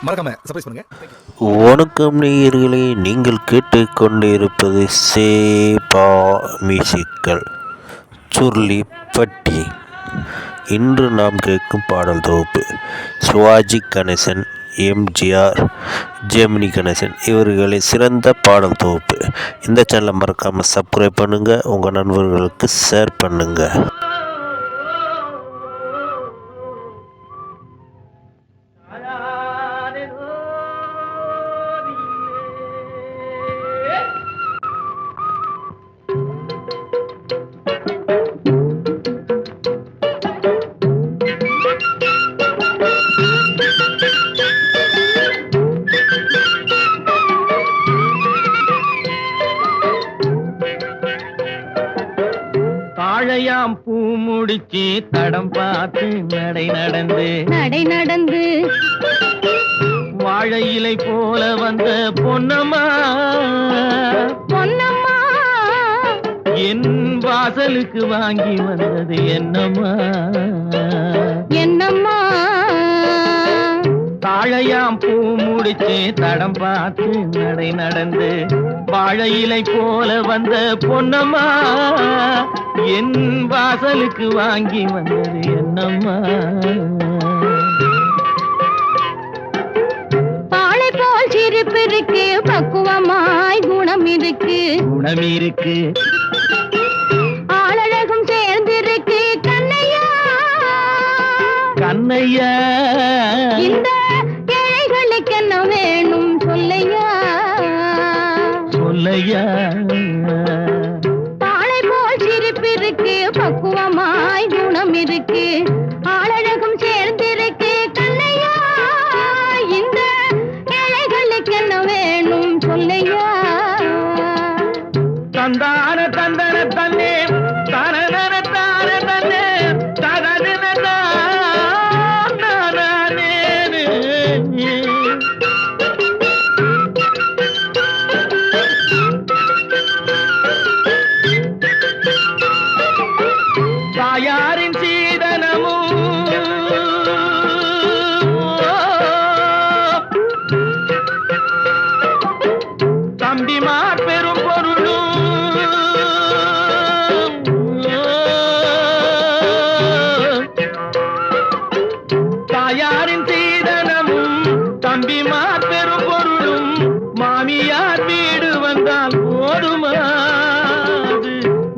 மறக்காம சர்ப்ரைஸ் பண்ணுங்க. வணக்கம் நேயர்களே, நீங்கள் கேட்டுக்கொண்டிருப்பது சேபா மியூசிக்கல் சுருளிப்பட்டி. இன்று நாம் கேட்கும் பாடல் தொகுப்பு சிவாஜி கணேசன், எம்ஜிஆர், ஜெமினி கணேசன் இவர்களின் சிறந்த பாடல் தொகுப்பு. இந்த சேனலை மறக்காமல் சப்ஸ்கிரைப் பண்ணுங்கள், உங்கள் நண்பர்களுக்கு ஷேர் பண்ணுங்கள். தாழையாம் பூ முடிச்சு தடம் பார்த்து நடை நடந்து வாழை இலை போல வந்த பொன்னம்மா என் வாசலுக்கு வாங்கி வந்தது என்னம்மா தாழையாம் பூ முடிச்சு தடம் பார்த்து நடை நடந்து வாழை இலை போல வந்த பொன்னம்மா என் வாசலுக்கு வாங்கி வந்தது என்னம்மா பாலை போல் சிரிப்பு இருக்கு, பக்குவமாய் குணம் இருக்கு ஆளழகும் சேர்ந்திருக்கு கண்ணையா இந்த ஏழைகளுக்கு என்ன வேணும் சொல்லையா பாலை போல் சிரிப்பு இருக்கு, பக்குவமாய் குணம் இருக்கு ஆளழகும் சேர்ந்திருக்கு கண்ணையா இந்த ஏழைகளுக்கு என்ன வேணும் சொல்லையா தந்தான தந்தன தன்னே தனதன தான தன்னே ததன தாயாரின் சீதனமும் தம்பிமார் பெரும் பொருளும் தாயாரின் சீதனமும் தம்பிமார் பெரும் பொருளும் மாமியார் வீடு வந்தால் போதுமாது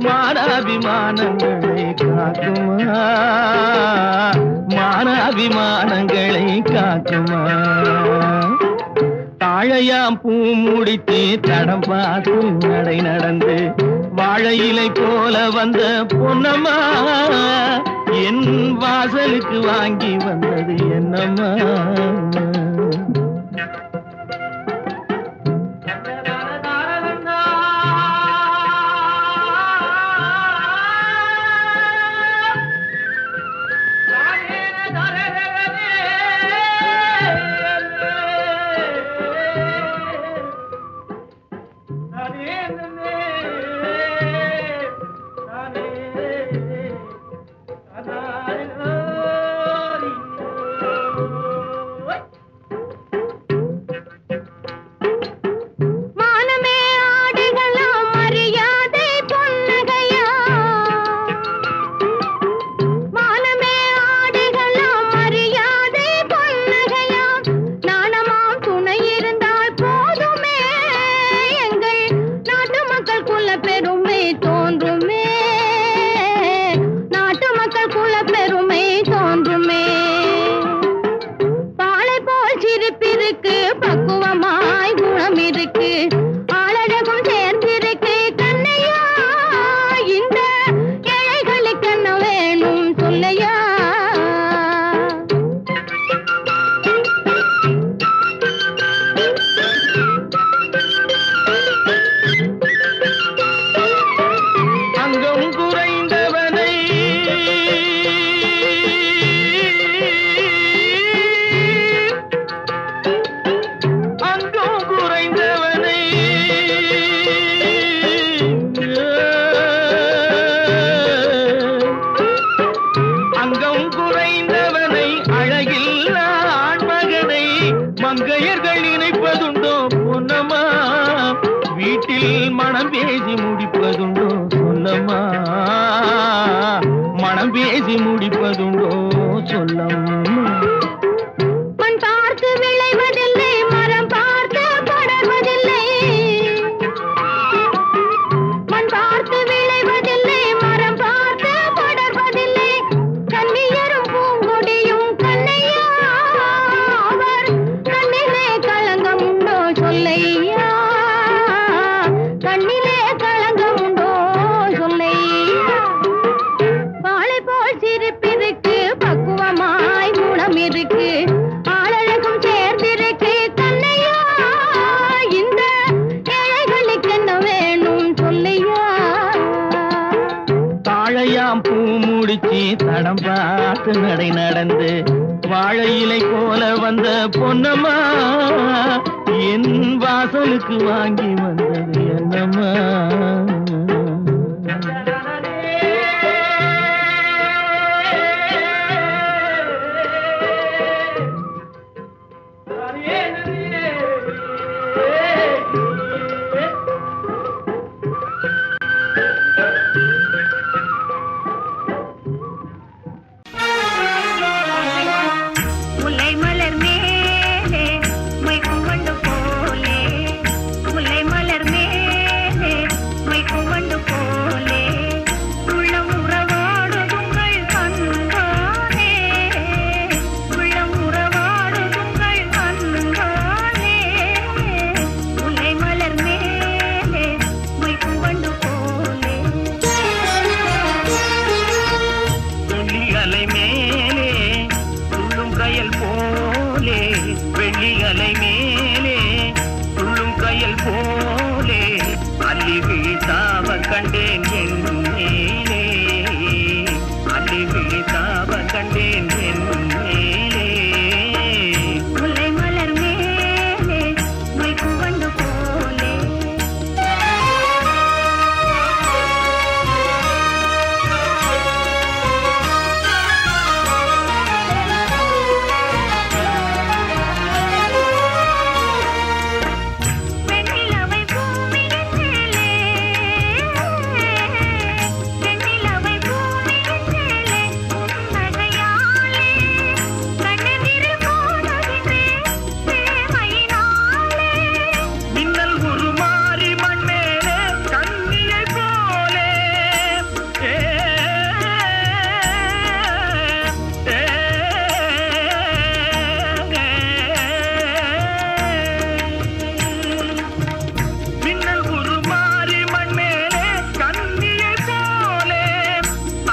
மானாபிமானங்களை காக்குமா மானாபிமானங்களை காக்குமா தாழையாம் பூ முடித்து தடம் பார்த்து நடை நடந்து வாழை இலை போல வந்த பொன்னம்மா என் வாசலுக்கு வாங்கி வந்தது என்னம்மா பேசி முடிப்பதுண்டோ சொல்லம்மா. மண் பார்த்து விளைவதில்லை, மரம் பார்த்து படர்வதில்லை. மண் பார்த்து விளைவதில்லை, மரம் பார்த்து படர்வதில்லை. கண்ணியரும் பூங்கொடியும் கண்ணையா, அவர் கண்ணிலே களங்கம் உண்டோ சொல்லையா, கண்ணிலே களங்கம் உண்டோ சொல்லையா. வாழை போல் சிரிப்பிருக்கு, பக்குவமாய் குணம் இருக்கு, ஆளழகும் சேர்ந்திருக்கு கண்ணையா. இந்த ஏழைகளுக்கு என்ன வேணும் சொல்லையா. தாழையாம் பூ முடிச்சு தடம் பார்த்து நடை நடந்து வாழை இலை போல வந்த பொன்னம்மா என் வாசலுக்கு வாங்கி வந்தது என்னம்மா. முல்லை மலர் மேலே மொய்க்கும் வண்டு போலே, முல்லை மலர் மேலே மொய்க்கும் வண்டு போலே, உள்ளம் உறவாடுதுங்கள் கண்கானே, உள்ளம் உறவாடுதுங்கள் கண்கானே, முல்லை மலர் மேலே மொய்க்கும் வண்டு போலே. வெள்ளி அலை மேலே துள்ளும் கயல் போலே, வெள்ளி அலை மேலே துள்ளும் கயல் போலே, அள்ளி விழித்தாவ கண்டேன் என் மேலே, அள்ளி விழித்தாவ கண்டேன் என் மேலே. முல்லை மலர் மேலே மொய்க்கும் வண்டு போலே. வெண்ணிலவை பூமியின் மேலே, வெண்ணிலவை பூமியின் மேலே புன்னகையாலே, கண்ணெதிரில் போடுகின்றேன் சேமையினாலே. மின்னல் உருமாறி மண் மேலே கண்ணியை போலே, மின்னல் உருமாறி மண் மேலே கண்ணியை போலே,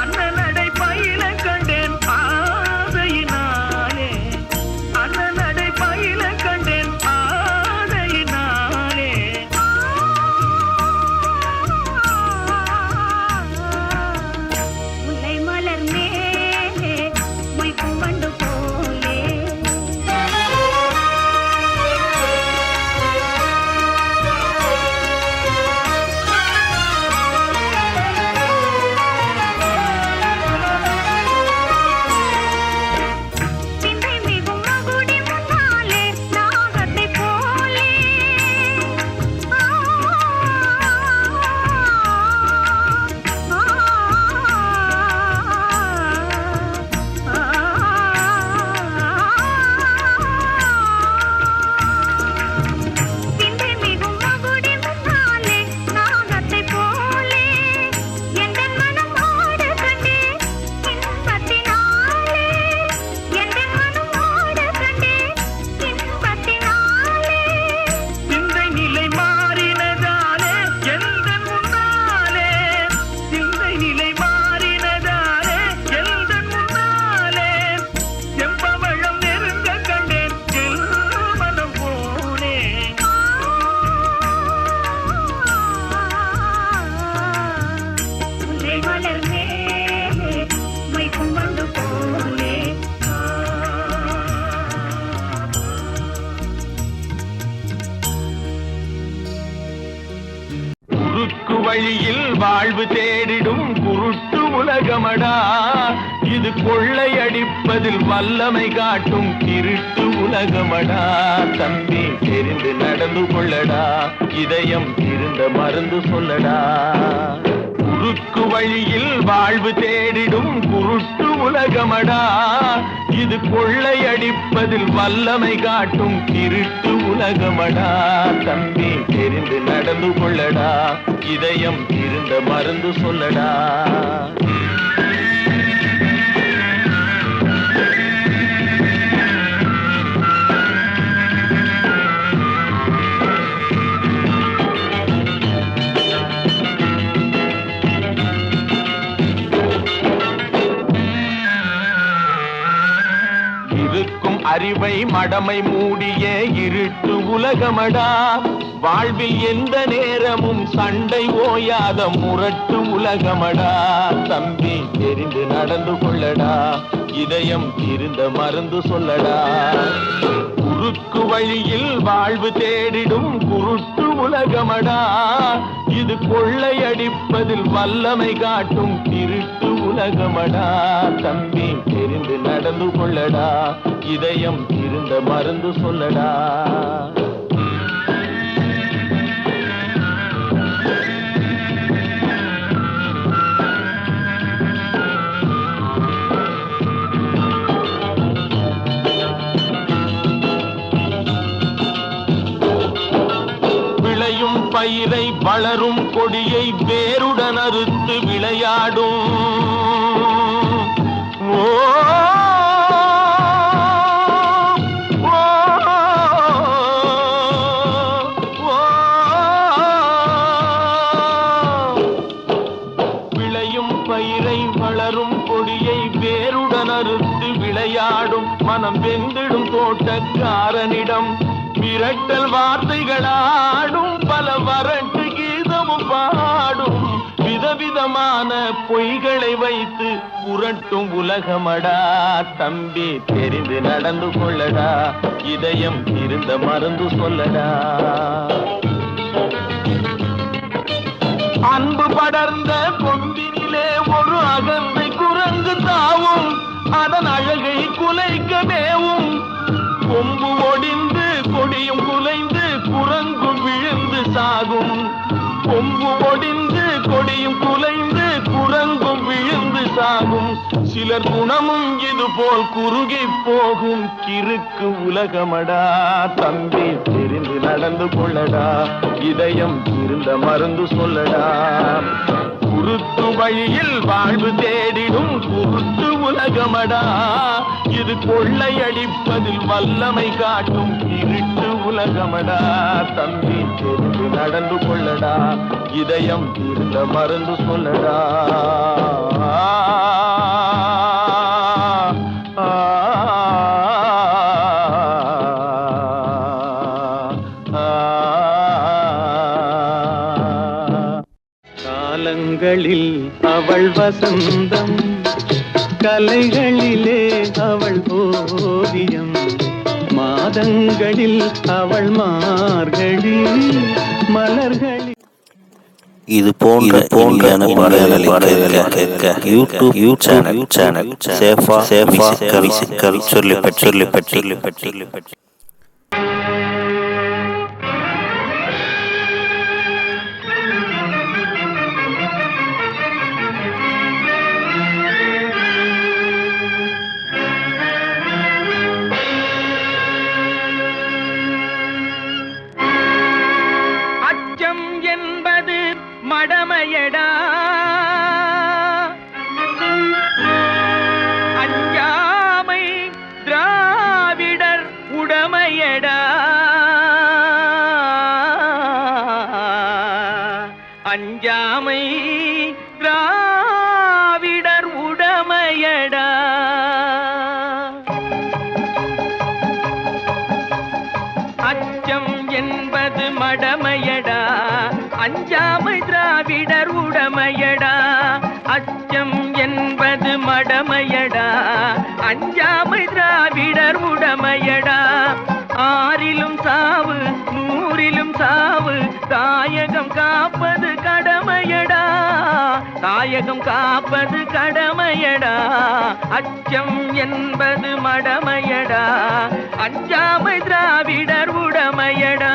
அண்ணனடை பயில கண்டேன் ஆதையினாலே, அண்ணனடை பயில கண்டேன் ஆதையினாலே. முல்லை மலர் மேலே மொய்க்கும் வண்டு போலே. பிந்தை மிகும் மகுடி முன்னாலே நாகத்தை போலே, பிந்தை மிகும் மகுடி முன்னாலே நாகத்தை போலே, எந்தன் மனம் ஆட கண்டே இன்பத்தினாலே, எந்தன் மனம் ஆட கண்டே இன்பத்தினாலே. சிந்தை நிலை மாறினதாலே எந்தன் முன்னாலே, சிந்தை நிலை மாறினதாலே எந்தன் முன்னாலே, செம்பவழம் நெருங்க கண்டேன் என் மனம் போனே. முல்லை மலர் மேலே மொய்க்கும் வண்டு போலே. குறுக்கு வழியில் வாழ்வு தேடிடும் குருட்டு உலகமடா, இது கொள்ளையடிப்பதில் வல்லமை காட்டும் திருட்டு உலகமடா. தம்பி தெரிந்து நடந்து கொள்ளடா, இதயம் இருந்த மருந்து சொல்லடா. குறுக்கு வழியில் வாழ்வு தேடிடும் குருட்டு உலகமடா, இது கொள்ளையடிப்பதில் வல்லமை காட்டும் திருட்டு உலகமடா. தம்பி தெரிந்து நடந்து கொள்ளடா, இதயம் இருந்த மருந்து சொல்லடா. அறிவை மடமை மூடிய இருட்டு உலகமடா, வாழ்வில் எந்த நேரமும் சண்டை ஓயாத முரட்டு உலகமடா. தம்பி தெரிந்து நடந்து கொள்ளடா, இதயம் இருந்த மருந்து சொல்லடா. குறுக்கு வழியில் வாழ்வு தேடிடும் குருட்டு உலகமடா, இது கொள்ளையடிப்பதில் வல்லமை காட்டும் திருட்டு உலகமடா. தம்பி தெரிந்து நடந்து கொள்ளடா, இதயம் இருந்த மருந்து சொல்லடா. விளையும் பயிரை வளரும் கொடியை வேருடன் அறுத்து விளையாடும். ஓ மனம் வெந்திடும் தோட்டக்காரனிடம் விரட்டல் வார்த்தைகளாடும், பல வரட்டு கீதமும் பாடும். விதவிதமான பொய்களை வைத்து புரட்டும் உலகமடா. தம்பி தெரிந்து நடந்து கொள்ளடா, இதயம் இருந்த மருந்து சொல்லடா. அன்பு படர்ந்த கொம்பினிலே ஒரு அகந்தை குரங்கு தாவும், அதன் அழகை குலைக்க மேவும். கொம்பு ஒடிந்து கொடியும் குலைந்து குரங்கும் விழுந்து சாகும். கொம்பு ஒடிந்து கொடியும் குலைந்து குரங்கும் விழுந்து சாகும். சிலர் குணமும் இது போல் குறுகி போகும் கிறுக்கு உலகமடா. தம்பி தெரிந்து நடந்து கொள்ளடா, இதயம் இருந்த மருந்து சொல்லடா. குருட்டு வழியில் வாழ்வு தேடிடும் குருட்டு உலகமடா, இது கொள்ளையடிப்பதில் வல்லமை காட்டும் இருட்டு உலகமடா. தம்பி தெரிந்து நடந்து கொள்ளடா, இதயம் இருந்த மருந்து சொல்லடா. காலங்களில் அவள் வசந்தம், கலைகளிலே அவள் ஓவியம். மாதங்களில் அவள் மார்கழி, மலர்களில். இது போன்ற பாடல்களை கேட்க யூடியூப் சேனல் சேஃபா சொல்லிப்பட்டி. மடமையடா, அஞ்சாமை திராவிடர் உடமையடா. அஞ்சாமை திராவிடர் உடமையடா. அச்சம் என்பது மடமையடா, அஞ்சாமை திராவிடர் உடமையடா. அச்சம் என்பது மடமையடா, அஞ்சாமை திராவிடர் உடமையடா. ஆறிலும் சாவு நூறிலும் சாவு, தாயகம் காப்பது கடமையடா. தாயகம் காப்பது கடமையடா. அச்சம் என்பது மடமையடா, அஞ்சாமை திராவிடர் உடமையடா.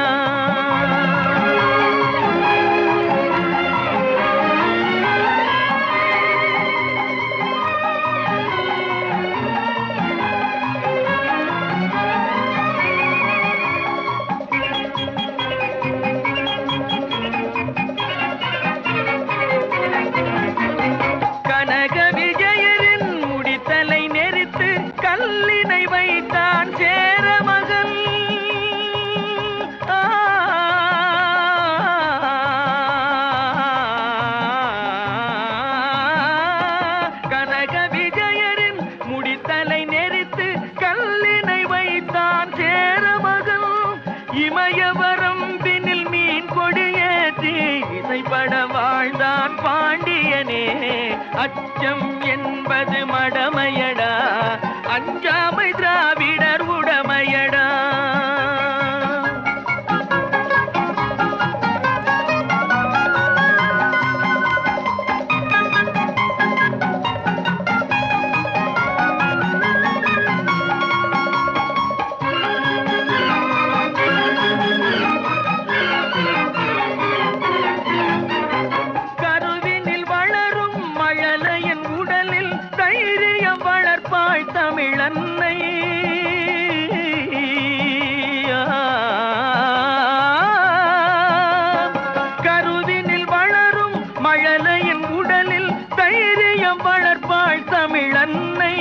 மடமையடா அஞ்சாமை திராவிடர் உடமையடா. கருவினில் வளரும் மழலையின் உடலில் தைரியம் வளர்ப்பாள் தமிழன்னை. கருவினில் வளரும் மழலையின் உடலில் தைரியம் வளர்ப்பாள் தமிழன்னை.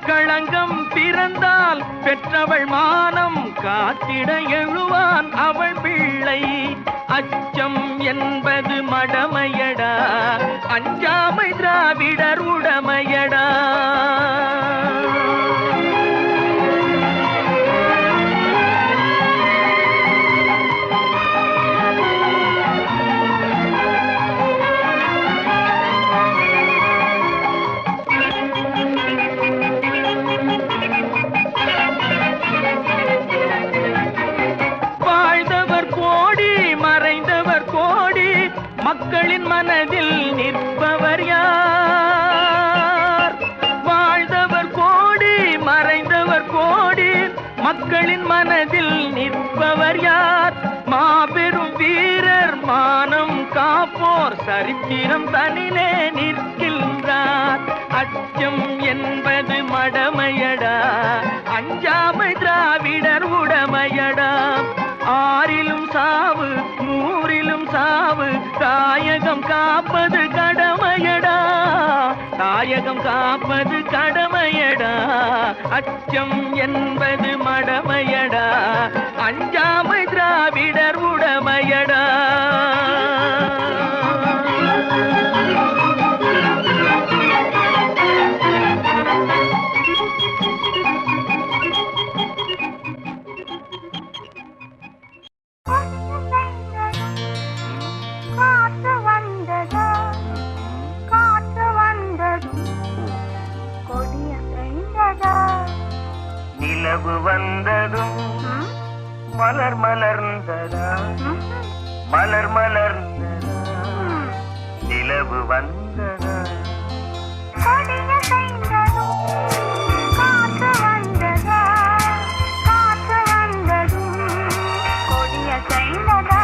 களங்கம் பிறந்தால் பெற்றவள் மானம் காத்திட எழுவான் அவள் பிள்ளை. அச்சம் என்பது மடமையடா அஞ்சாமை திராவிடர் உடமையடா. வாழ்ந்தவர் கோடி மறைந்தவர் கோடி மக்களின் மனதில் நிற்பவர் யார்? வாழ்ந்தவர் கோடி மறைந்தவர் கோடி மக்களின் மனதில் நிற்பவர் யார்? மாபெரும் வீரர் மானம் காப்போர் சரித்திரம் தனிலே நிற்கின்றார். அச்சம் என்பது மடமையடா அஞ்சாமை திராவிடர் உடமையடா. ஆறிலும் சாவு நூறிலும் சாவு தாயகம் காப்பது கடமையடா. தாயகம் காப்பது கடமையடா. அச்சம் என்பது மடமையடா அஞ்சாமை திராவிடர் உடமையடா. காற்று வந்ததா காற்று வந்தது கொடிய பெய்ததா. நிலவு வந்ததும் மலர் மலர்ந்ததா மலர் மலர்ந்ததா நிலவு வந்ததா. கொடிய பெய்தது காற்று வந்ததா காற்று வந்தது கொடிய பெய்ததா.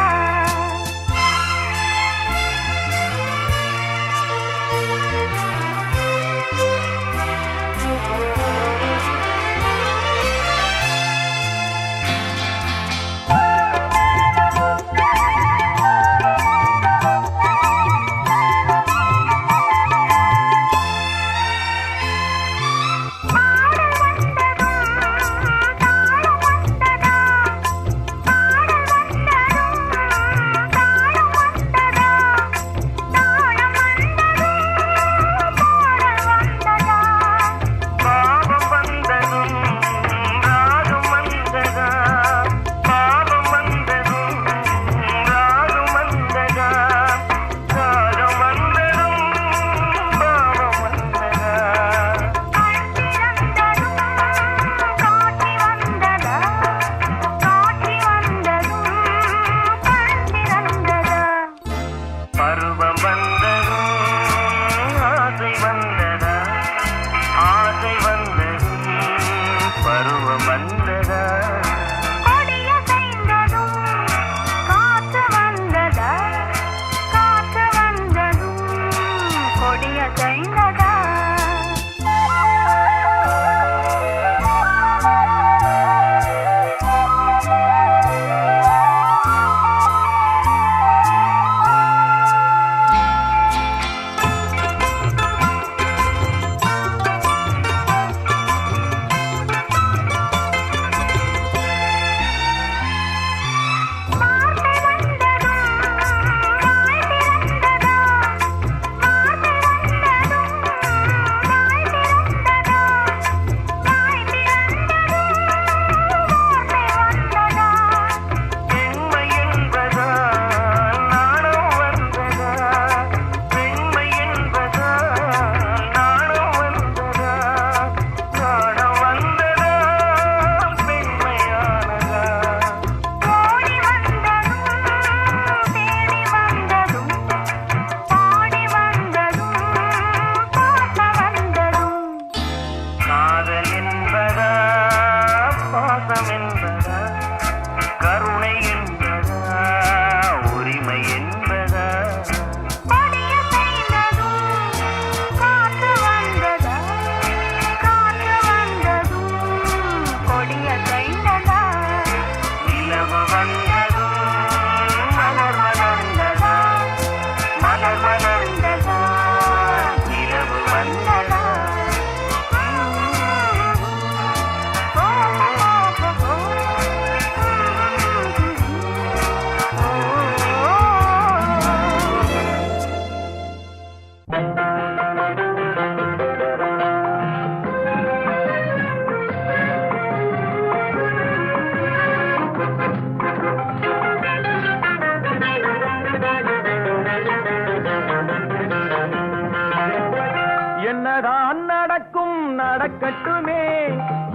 நடக்கும் நடக்கட்டுமே,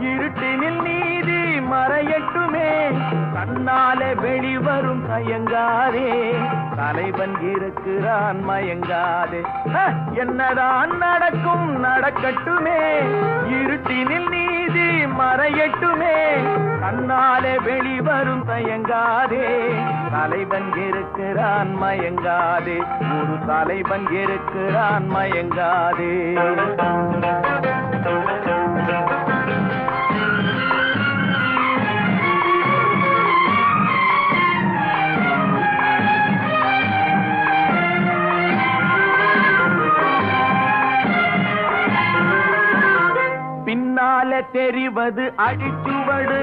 இருட்டினில் நீதி மறையட்டுமே, கண்ணாலே வெளிவரும் தயங்காதே, தலைவன் இருக்கிறான் மயங்காதே. என்னதான் நடக்கும் நடக்கட்டுமே, இருட்டினில் நீதி மறையட்டுமே, கண்ணாலே வெளிவரும் தயங்காதே, தலைவன் இருக்கிறான் மயங்காதே, ஒரு தலைவன் இருக்கிறான் மயங்காதே. பின்னாலே தெரிவது அடிச்சுவடு,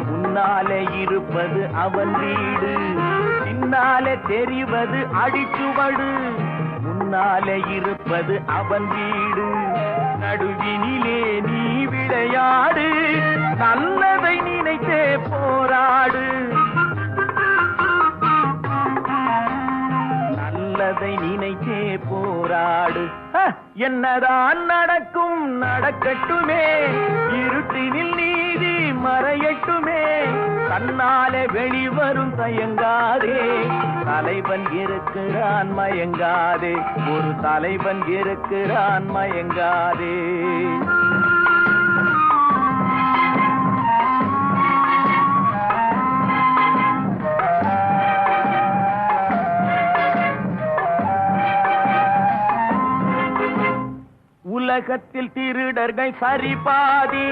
முன்னாலே இருப்பது அவன் வீடு. பின்னாலே தெரிவது அடிச்சுவடு, முன்னாலே இருப்பது அவன் வீடு. நடுவினிலே நீ விளையாடு, நல்லதை நினைத்தே போராடு, நல்லதை நினைத்தே போராடு. என்னதான் நடக்கும் நடக்கட்டுமே, இருட்டினில் நீதி மறையட்டுமே, கண்ணாலே வெளிவரும் தயங்காதே, தலைவன் இருக்கிறான் மயங்காதே, ஒரு தலைவன் இருக்கிறான் மயங்காதே. உலகத்தில் திருடர்கள் சரிபாதி,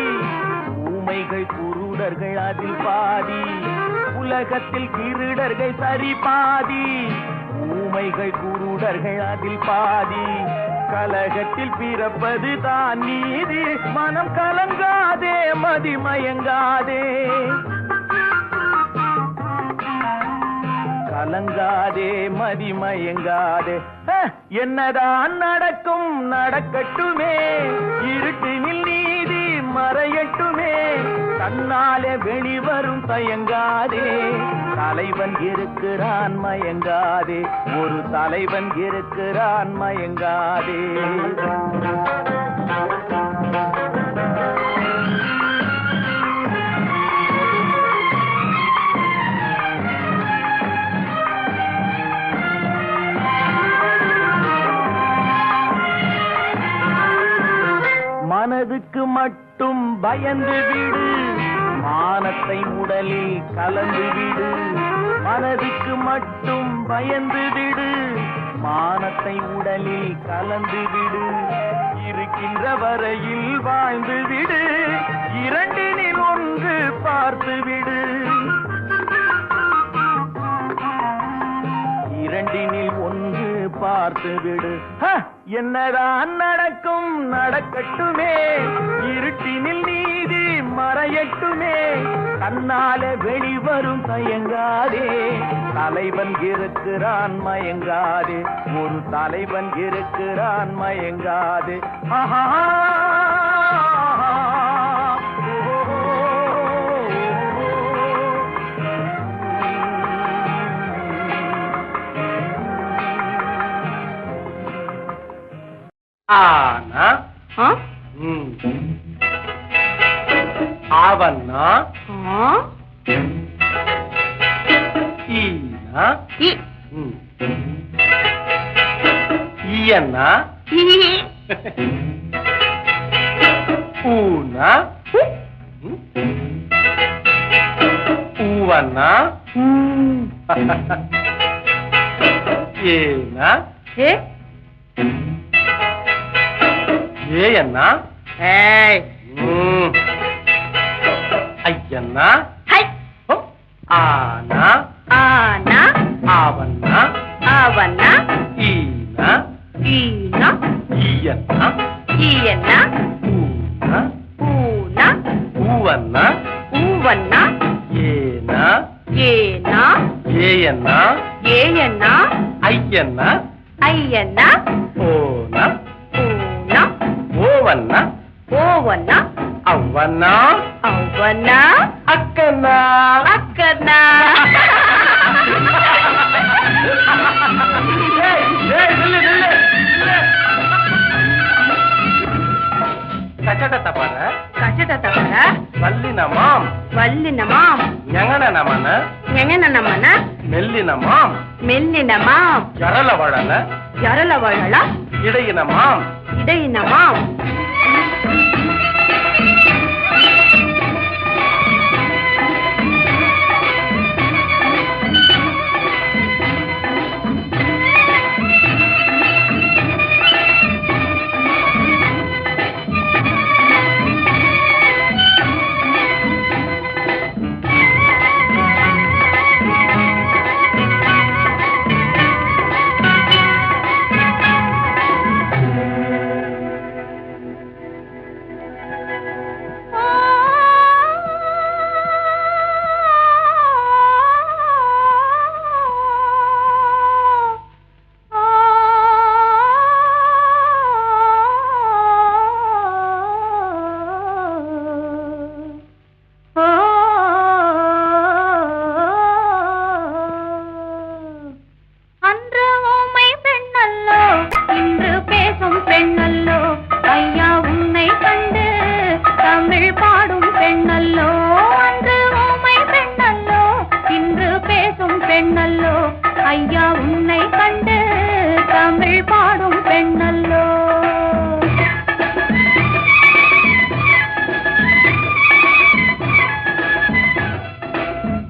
ஊமைகள் குருடர்கள் அதில் பாதி. உலகத்தில் திருடர்கள் சரிபாதி, ஊமைகள் குருடர்கள் அதில் பாதி. கலகத்தில் பிறப்பது தான் நீதி, மனம் கலங்காதே மதிமயங்காதே, கலங்காதே மதிமயங்காதே. என்னதான் நடக்கும் நடக்கட்டுமே, இருட்டினில் நீதி மறையட்டுமே, கண்ணாலே வெளிவரும் தயங்காதே, தலைவன் இருக்கிறான் மயங்காதே, ஒரு தலைவன் இருக்கிறான் மயங்காதே. மனதுக்கு மட்டும் பயந்து விடு, மானத்தை உடலில் கலந்து விடு. மனதுக்கு மட்டும் பயந்து விடு, மானத்தை உடலில் கலந்து விடு. இருக்கின்ற வரையில் வாழ்ந்து விடு, இரண்டினில் ஒன்று பார்த்து விடு, இரண்டினில் ஒன்று பார்த்து விடு. என்னதான் நடக்கும் நடக்கட்டுமே, இருட்டினில் நீதி மறையட்டுமே, கண்ணாலே வெளிவரும் தயங்காதே, தலைவன் இருக்கிறான் மயங்காதே, ஒரு தலைவன் இருக்கிறான் மயங்காதே. ஆஹா ஆனா ஆவன்னா ஈனா ஈயன்னா ஊனா ஊவன்னா ஏனா ஏயன்னா ஐயன்னா ஆனா ஆனா ஆவன்னா ஆவன்னா ஈனா ஈனா ஈயன்னா ஈயன்னா ஊனா ஊனா ஊவன்னா ஊவன்னா ஏனா ஏனா ஏயன்னா ஏயன்னா ஐயன்னா ஐயன்னா ஓனா ஊனா ஓவன்னா ஓவன்னா ಅವ್ವನ್ನ ಅವ್ವನ್ನ ಅಕ್ಕನ್ನ ಅಕ್ಕನ್ನ கச்சட தப்பற கச்சட தவற வல்லினமாம் வல்லினமாம் ஞங்கனமன எங்கனமன மெல்லினமாம் மெல்லினமாம் ஜரல வழல ஜரலவழல இடையினமாம் இடையினமாம் பெண்ணல்லோ ஐயா உன்னை கண்டு தமிழ் பாடும் பெண்ணல்லோ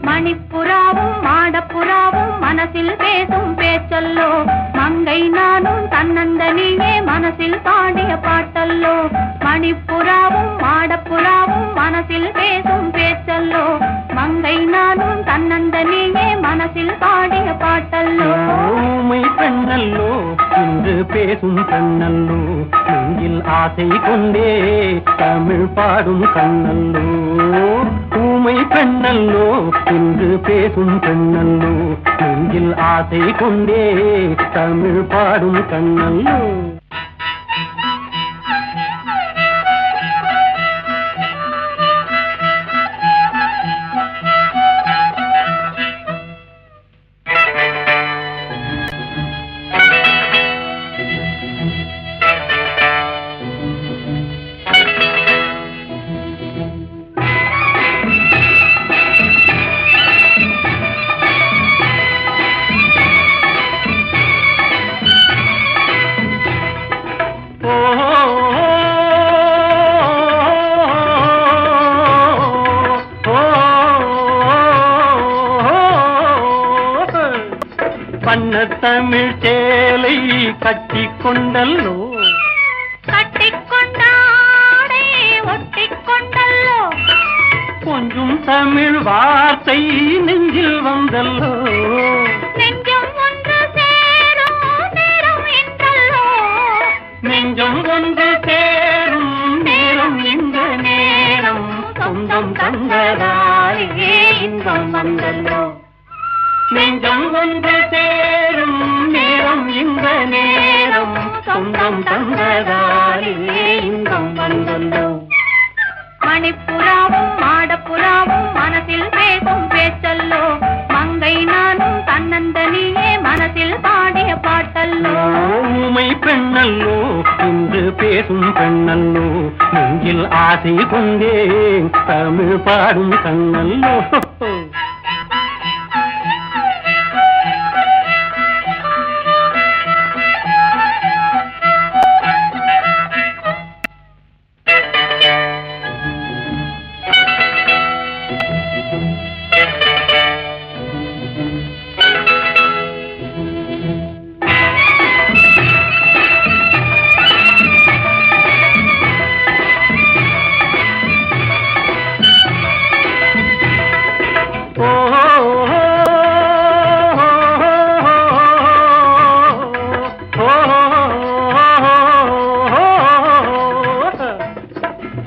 மணிப்புறாவும் மாடப்புறாவும் மனசில் பேசும் பேச்சல்லோ மங்கை நானும் தன்னந்தனியே மனசில் பாடிய பாட்டல்லோ மணிப்புறாவும் மாடப்புறாவும் மனசில் பேசும் பேச்சல்லோ மங்கை நானும் தன்னந்தனியே மனசில் பாடிய பாட்டல்லோ ஊமை பெண்ணல்லோ இன்று பேசும் பெண்ணல்லோ நெஞ்சில் ஆசை கொண்டே தமிழ் பாடும் கண்ணல்லோ ஊமை பெண்ணல்லோ இன்று பேசும் பெண்ணல்லோ நெஞ்சில் ஆசை கொண்டே தமிழ் பாடும் கண்ணல்லோ தமிழ் சேலை கட்டிக்கொண்டல்லோ கட்டிக்கொண்டாடை ஒட்டிக்கொண்டல்லோ கொஞ்சம் தமிழ் வார்த்தை நெஞ்சில் வந்தல்லோ நெஞ்சம் ஒன்று சேரும் நேரம் என்றல்லோ நெஞ்சம் ஒன்று சேரும் நேரம் இந்த நேரம் சொந்தம் தந்ததாலே இன்பம் வந்தல்லோ நெஞ்சம் ஒன்று சேரும் நேரம் இந்த நேரம் சொந்தம் தந்ததாலே இன்பம் வந்தல்லோ மணிப்புறாவும் மாடப்புறாவும் மனசில் பேசும் பேச்சல்லோ மங்கை நானும் தன்னந்தனியே மனசில் பாடிய பாட்டல்லோ ஊமை பெண்ணல்லோ இன்று பேசும் பெண்ணல்லோ நெஞ்சில் ஆசை கொண்டே தமிழ் பாடும் கண்ணல்லோ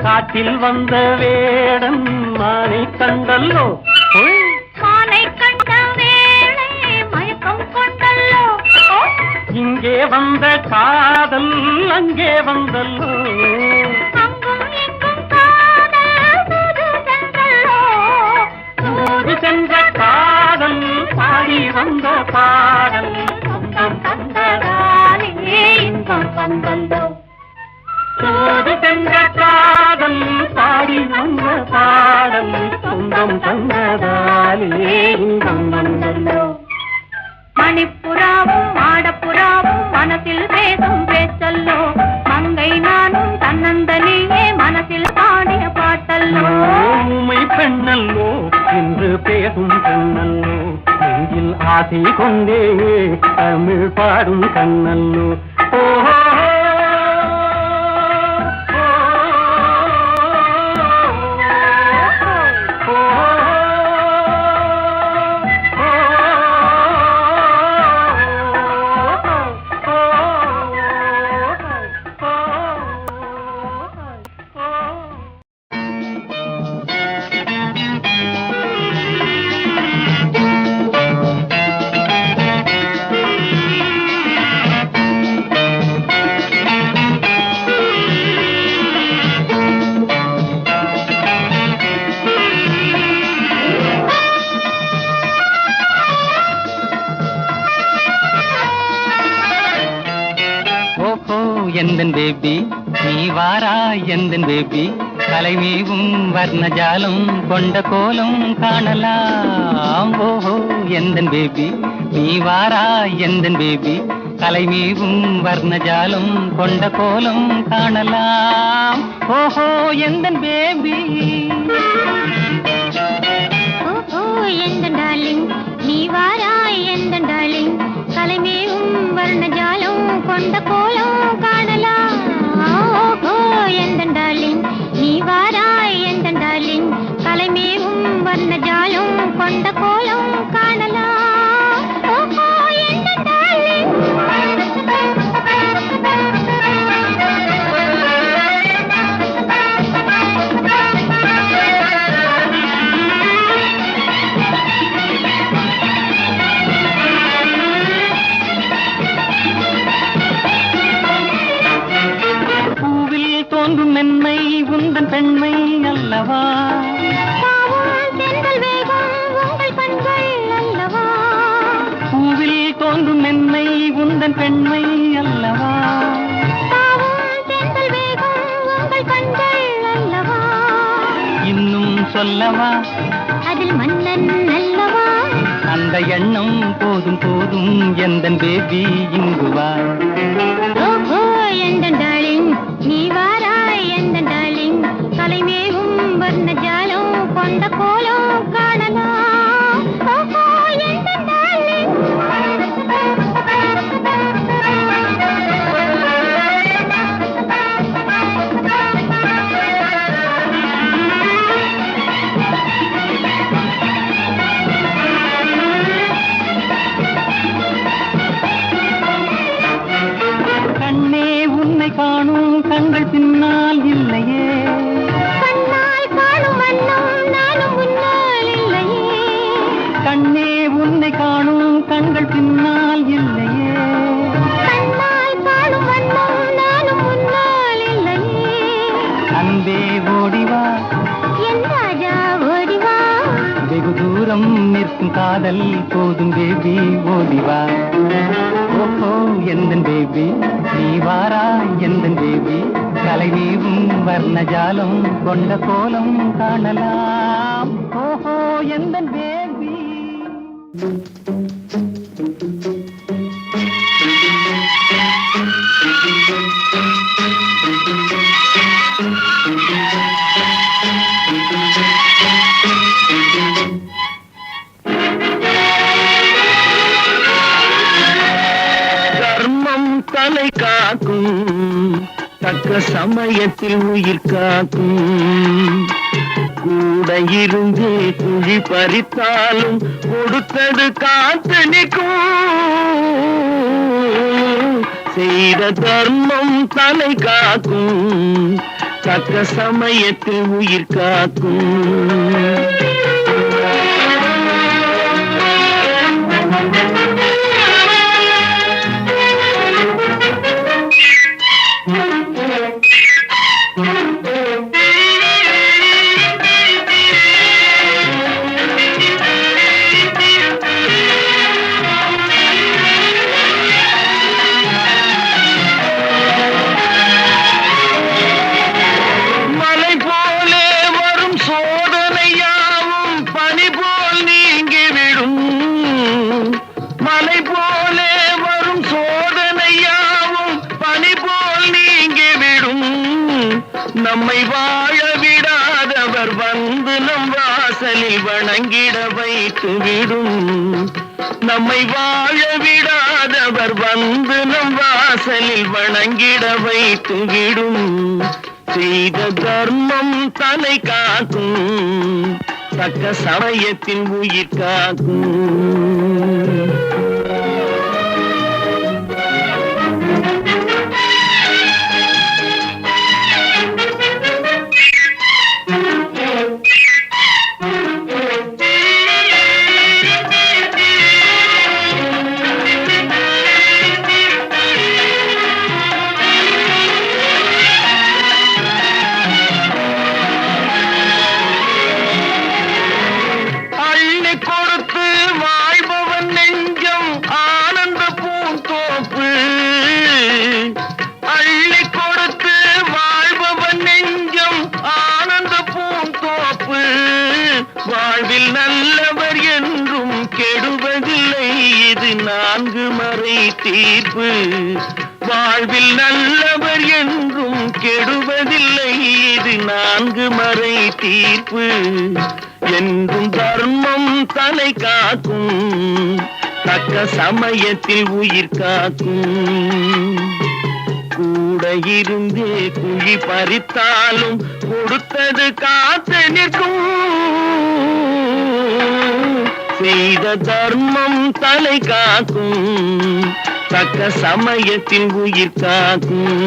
காட்டில் வந்த வேடன் மானை கண்டல்லோ மானை கண்ட வேளை மயக்கம் கொண்டல்லோ இங்கே வந்த காதல் அங்கே வந்தல்லோ அங்கும் இங்கும் காதல் தூது சென்றல்லோ தூது சென்ற காதல் பாடி வந்த பாடல் சொந்தம் தந்ததாலே இன்பம் வந்தல்லோ தூது சென்ற ஆசை கொண்டே தமிழ் பாடும் கண்ணல்லோ. எந்தன் பேபி நீ வாரா எந்தன் பேபி கலைமேவும் வர்ணஜாலம் கொண்ட கோலம் காணலாம். ஓஹோ எந்தன் பேபி நீ வாரா எந்தன் பேபி கலைமேவும் வர்ணஜாலம் கொண்ட கோலம் காணலாம். ஓஹோ எந்தன் பேபி. ஓஹோ எந்தன் டார்லிங் நீ வாரா எந்தன் டார்லிங் கலைமேவும் வர்ணஜாலம் கொண்ட கோலம் காணலாம். ஓஹோ எந்தன் டார்லிங் நீ வாராய் எந்தன் டார்லிங் கலைமேவும் வர்ணஜாலம் கொண்ட கோலம் காணலாம். ஓஹோ எந்தன் டார்லிங். மென்மை உந்தன் பெண்மை அல்லவா தென்றல் வேகம் உங்கள் கண்கள் அல்லவா பூவில் தோன்றும் மென்மை உந்தன் பெண்மை அல்லவா தென்றல் வேகம் உங்கள் கண்கள் அல்லவா இன்னும் சொல்லவா அதில் மன்னன் அல்லவா அந்த எண்ணம் போதும் போதும் எந்தன் பேபி இங்கு வா. ஓஹோ எந்தன் டார்லிங் நீ வாராய் எந்தன் டார்லிங் கலைமேவும் வர்ணஜாலம் கொண்ட கோலம் காணலாம். ஓஹோ எந்தன் டார்லிங். கண்ணே உன்னை காணும் கண்கள் பின்னால் இல்லையே கண்ணால் காணும் வண்ணம் நானும் முன்னால் இல்லையே கண்ணே உன்னை காணும் கண்கள் பின்னால் இல்லையே கண்ணால் காணும் வண்ணம் நானும் முன்னால் இல்லையே அன்பே ஓடிவா என் ராஜா ஓடிவா வெகு தூரம் நிற்கும் காதல் போதும் பேபி ஓடிவா. ஓஹோ எந்தன் பேபி நீ வாரா எந்தன் பேபி கலைவீவும் வர்ணஜாலம் கொண்ட கோலம் காணலாம். ஓஹோ எந்தன் பேபி. தலை காக்கும் தக்க சமயத்தில் உயிர் காக்கும் கூட இருந்து குழி பறித்தாலும் கொடுத்தது காத்து நிற்கும் செய்த தர்மம் தலை காக்கும் தக்க சமயத்தில் உயிர் காக்கும். நம்மை வாழ விடாதவர் வந்து நம் வாசலில் வணங்கிட வைத்து விடும். நம்மை வாழ விடாதவர் வந்து நம் வாசலில் வணங்கிட வைத்து விடும். செய்த தர்மம் தலை காக்கும், தக்க சமயத்தில் உயிர் காக்கும். வாழ்வில் நல்லவர் என்றும் கெடுவதில்லை, இது 4 மறை தீர்ப்பு. வாழ்வில் நல்லவர் என்றும் கெடுவதில்லை, இது 4 மறை தீர்ப்பு. என்றும் தர்மம் தலை காக்கும், தக்க சமயத்தில் உயிர் காக்கும். கூட இருந்தே குழி பறித்தாலும் கொடுத்தது காத்து நிற்கும். செய்த தர்மம் தலை காக்கும், தக்க சமயத்தில் உயிர் காக்கும்.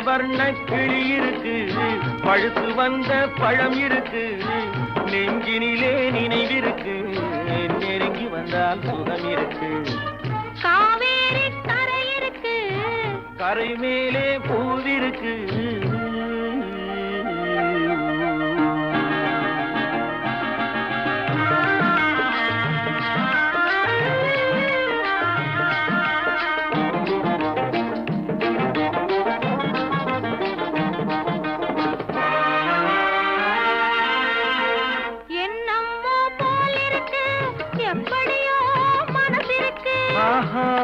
பஞ்சவர்ண கிளி இருக்கு, பழுத்து வந்த பழம் இருக்கு, நெஞ்சினிலே நினைவிருக்கு, நெருங்கி வந்தால் சுகம் இருக்கு. காவேரி கரை இருக்கு, கரை மேலே பூவிருக்கு.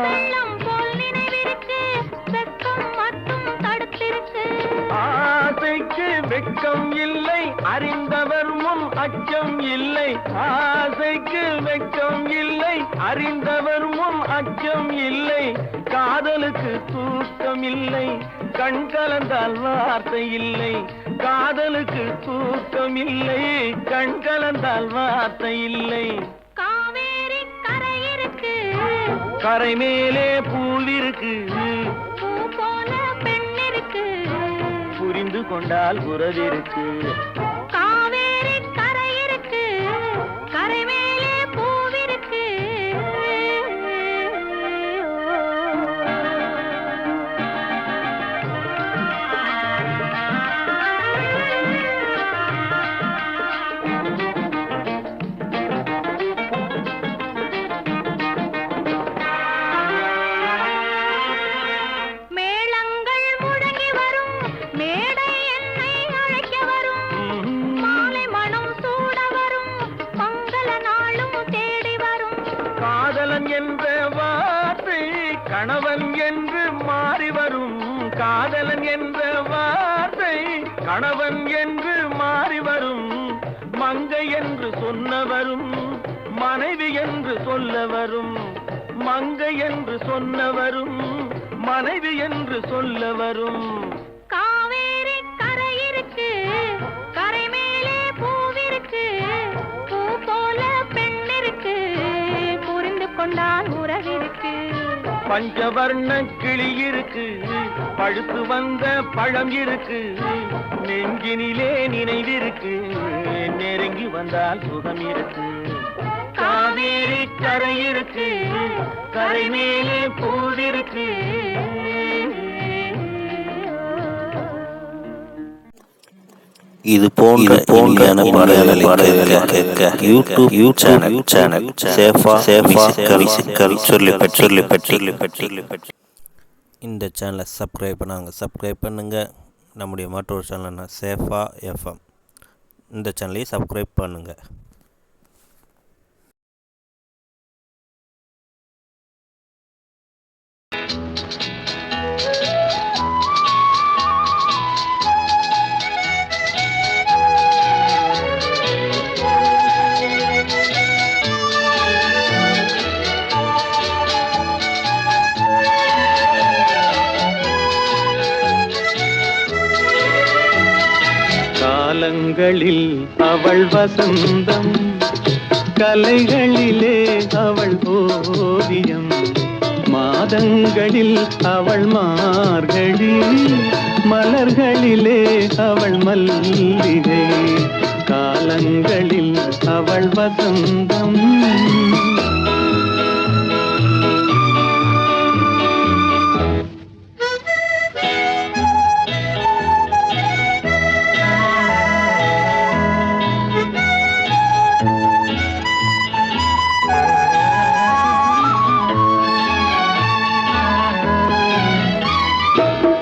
வெள்ளம் போல் நினைவிருக்கு, வெட்கம் மட்டும் தடுத்திருக்கு. ஆசைக்கு வெட்கம் இல்லை, அறிந்தவர் முன் அச்சம் இல்லை. ஆசைக்கு வெட்கம் இல்லை, அறிந்தவர் முன் அச்சம் இல்லை. காதலுக்கு தூக்கம் இல்லை, கண் கலந்தால் வார்த்தை இல்லை. காதலுக்கு தூக்கம் இல்லை, கண் கலந்தால் வார்த்தை இல்லை. காவேரி கரை இருக்கு, கரை மேலே பூவிருக்கு, பூ போல பெண் இருக்கு, புரிந்து கொண்டால் உறவிருக்கு. காவேரி கரை இருக்கு, கரை மேலே பூவிருக்கு. என்ற வார்த்தை கணவன் என்று மாறி வரும். காதலன் என்ற வார்த்தை கணவன் என்று மாறி வரும். மங்கை என்று சொன்னவரும் மனைவி என்று சொல்ல வரும். மங்கை என்று சொன்னவரும் மனைவி என்று சொல்ல வரும். காவேரி கரை இருக்கு, கரை மேலே பூவிருக்கு, பூ போல பெண் இருக்கு, புரிந்து கொண்டால் உறவிருக்கு. பஞ்சவர்ண கிளி இருக்கு, பழுத்து வந்த பழம் இருக்கு, நெஞ்சினிலே நினைவிருக்கு, நெருங்கி வந்தால் சுகம் இருக்கு. காவேரி கரை இருக்கு, கரை மேலே பூவிருக்கு. இது போன்ற பாடல்களை கேட்க யூடியூப் சேனல் சேஃபா இந்த சேனலை சப்ஸ்கிரைப் பண்ணுங்க. நம்முடைய மற்றொரு சேனல்னா சேஃபா எஃப்எம், இந்த சேனலையும் சப்ஸ்கிரைப் பண்ணுங்க. காலங்களில் அவள் வசந்தம், கலைகளிலே அவள் ஓவியம், மாதங்களில் அவள் மார்கழி, மலர்களிலே அவள் மல்லிகை. காலங்களில் அவள் வசந்தம்.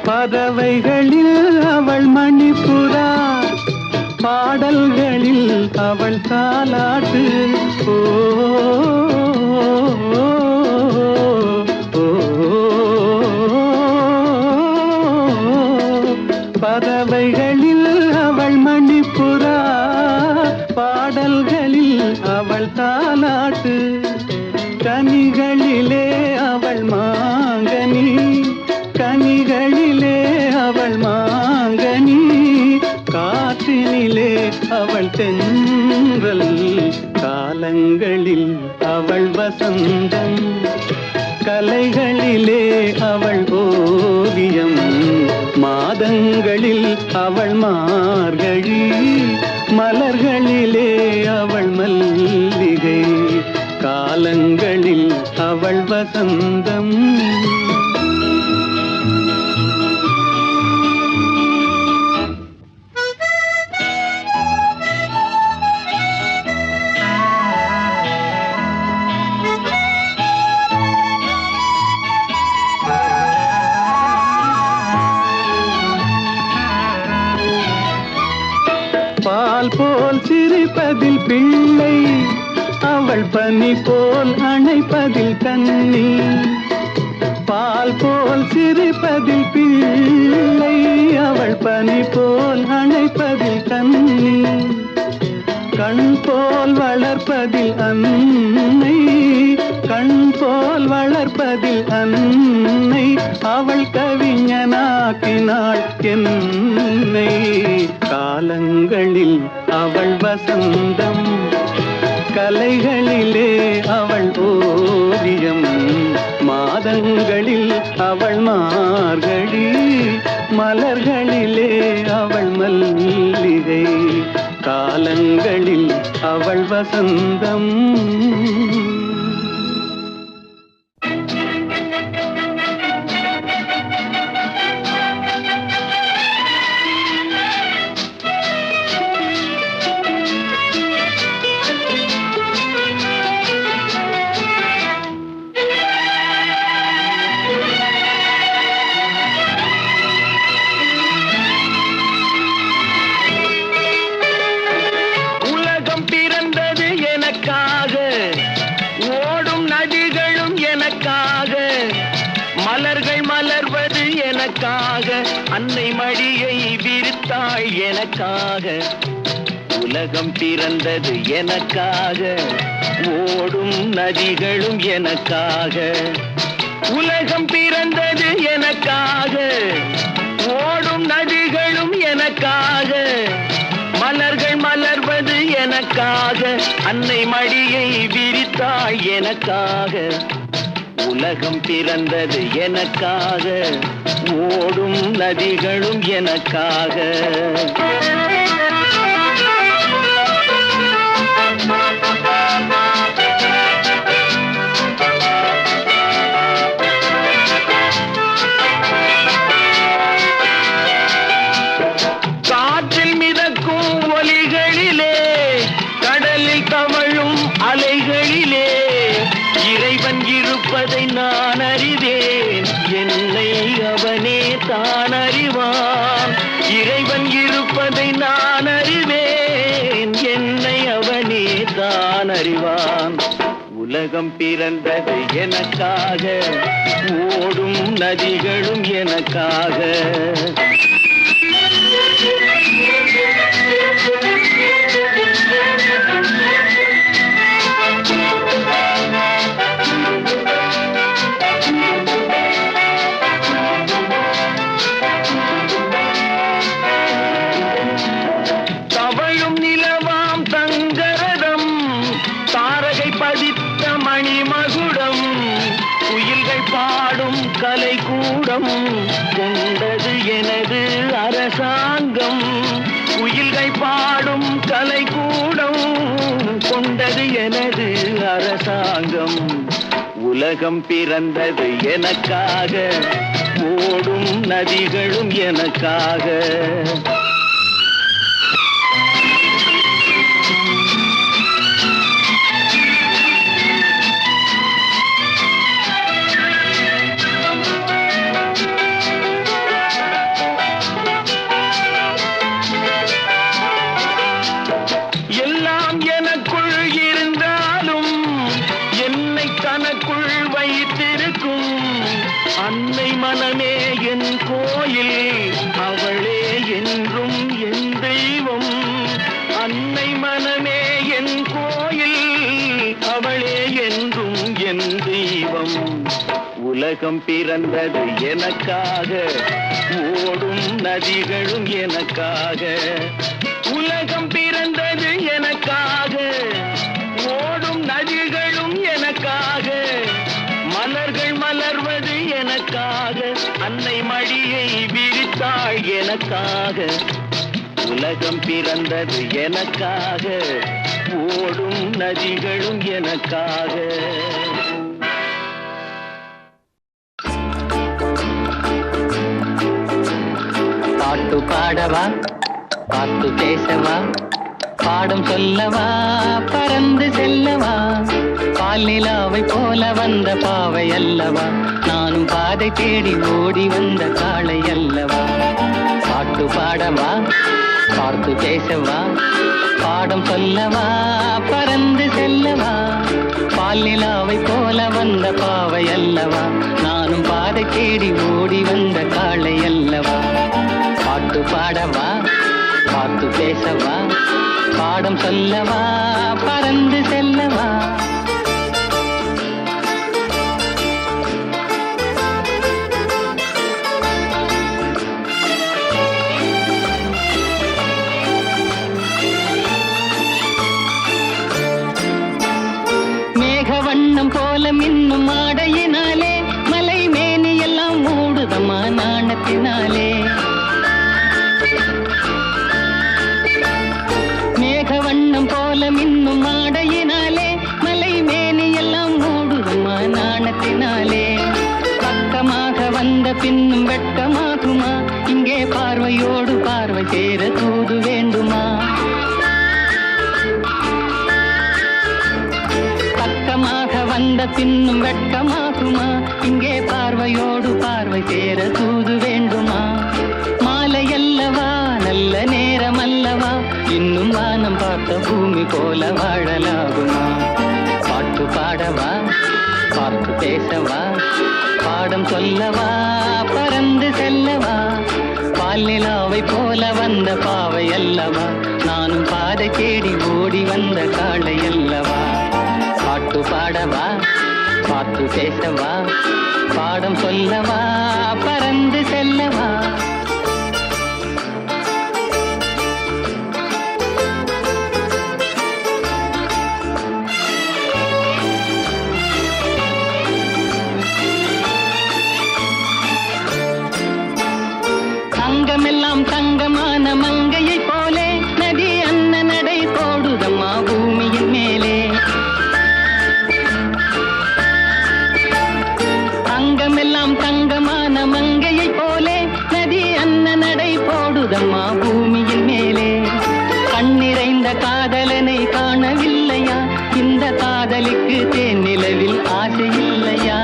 பறவைகளில் அவள் மணிப்புறா, பாடல்களில் அவள் தாலாட்டு. ஓ, பறவைகளில் அவள் மணிப்புறா, பாடல்களில் அவள் தாலாட்டு. கனிகளிலே அவள் மாங்கனி, கனிகளிலே அவள் மாங்கனி, காற்றினிலே அவள் தென்றல். காலங்களில் அவள் வசந்தம், கலைகளிலே அவள் ஓவியம், மாதங்களில் அவள் மார்கழி, மலர்களிலே அவள் மல்லிகை, காலங்களில் அவள் வசந்தம். பால் போல் சிரிப்பதில் பிள்ளை, அவள் பனி போல் அணைப்பதில் கண்ணி. பால் போல் சிரிப்பதில் பிள்ளை, அவள் பனி போல் அணைப்பதில் கண்ணி. கண் போல் வளர்ப்பதில் அன்னை, கண் போல் வளர்ப்பதில் அன்னை, அவள் கவிஞனாக்கினாள் என்னை. காலங்களில் அவள் வசந்தம், கலைகளிலே அவள் ஓவியம். மாதங்களில் அவள் மார்கழி, மலர்களிலே அவள் மல்லிகை, காலங்களில் அவள் வசந்தம். அன்னை மடியை விரித்தாள் எனக்காக. உலகம் பிறந்தது எனக்காக, ஓடும் நதிகளும் எனக்காக. உலகம் பிறந்தது எனக்காக, ஓடும் நதிகளும் எனக்காக. மலர்கள் மலர்வது எனக்காக, அன்னை மடியை விரித்தாள் எனக்காக. உலகம் பிறந்தது எனக்காக, ஓடும் நதிகளும் எனக்காக. காற்றில் மிதக்கும் ஒலிகளிலே, கடலில் தவழும் அலைகளிலே, இறைவன் இருப்பதை நான் அறிவேன், என்னை அவனே தான் அறிவான். இறைவன் இருப்பதை நான் அறிவேன், என்னை அவனே தான் அறிவான். உலகம் பிறந்தது எனக்காக, ஓடும் நதிகளும் எனக்காக. தவழும் நிலவாம் தங்கரதம், தாரகை பதித்த மணிமகுடம், குயில்கள் பாடும் கலைக்கூடம், கொண்டது எனது அரசாங்கம். குயில்கள் பாடும் கலைக்கூடம், கொண்டது எனது அரசாங்கம். உலகம் பிறந்தது எனக்காக, ஓடும் நதிகளும் எனக்காக. எல்லாம் எனக்குள் இருந்தாலும் என்னை தனக்குள் வைத்திருக்கும் அன்னை மனமே என் கோயில், அவளே என்றும் என் தெய்வம். அன்னை மனமே என் கோயில், அவளே என்றும் என் தெய்வம். உலகம் பிறந்தது எனக்காக, ஓடும் நதிகளும் எனக்காக. உலகம் பிறந்தது எனக்காக, ஓடும் நதிகளும் எனக்காக. மலர்கள் மலர்வது எனக்காக, அன்னை மடியை விரித்தாள் நாள் எனக்காக, உலகம் பிறந்தது எனக்காக, ஓடும் நதிகளும் எனக்காக. பாட்டு பாடவா, பாட்டு பேசவா, பாடம் சொல்லவா, பறந்து செல்லவா, பால் நிலாவை போல வந்த பாவை அல்லவா, நானும் பாதை தேடி ஓடி வந்த காளை அல்லவா. பாட்டு பாடவா, பாட்டு பேசவா, பாடம் சொல்லவா, பறந்து செல்லவா, பால் நிலாவை போல வந்த பாவை அல்லவா, நானும் பாதை தேடி ஓடி வந்த காளை அல்லவா. பாட்டு பாடவா, பாட்டு பேசவா, பாடம் சொல்லவா, பறந்து செல்லவா. மேகவண்ணம் போல மின்னும் ஆடையினாலே மலை மேனி எல்லாம் மூடுதமா நாணத்தினாலே. மேகவண்ணம் போல மின்னும் ஆடையினாலே மலை மேனி எல்லாம் மூடுதமா நாணத்தினாலே. பக்கமாக வந்த பின்னும் வெட்கமாகுமா, இங்கே பார்வையோடு பார்வை சேர தூது வேண்டுமா. பக்கமாக வந்த பின்னும் வெட்கமாகுமா, இங்கே பார்வையோடு பார்வை சேர தூது வேண்டுமா. மாலை அல்லவா, நல்ல நேரம் அல்லவா, இன்னும் வானம் பார்த்த பூமி போல வாழலாகுமா. பாட்டு பாடவா, பாட்டு பேசவா, பாடம் சொல்லவா, பறந்து செல்லவா, பால் நிலாவை போல வந்த பாவை அல்லவா, நானும் பாதை தேடி ஓடி வந்த காளை அல்லவா. பாட்டு பாடவா, பாட்டு பேசவா, பாடம் சொல்லவா, பறந்து செல்லவா. அங்கமெல்லாம் தங்கமான மங்கையை போலே நதி அன்ன நடை போடுதம்மா பூமியின் மேலே. அங்கமெல்லாம் தங்கமான மங்கையை போலே நதி அன்ன நடை போடுதம்மா பூமியின் மேலே. கண்ணிறைந்த காதலனை காணவில்லையா, இந்த காதலுக்கு தேன் நிலவில் ஆசை இல்லையா.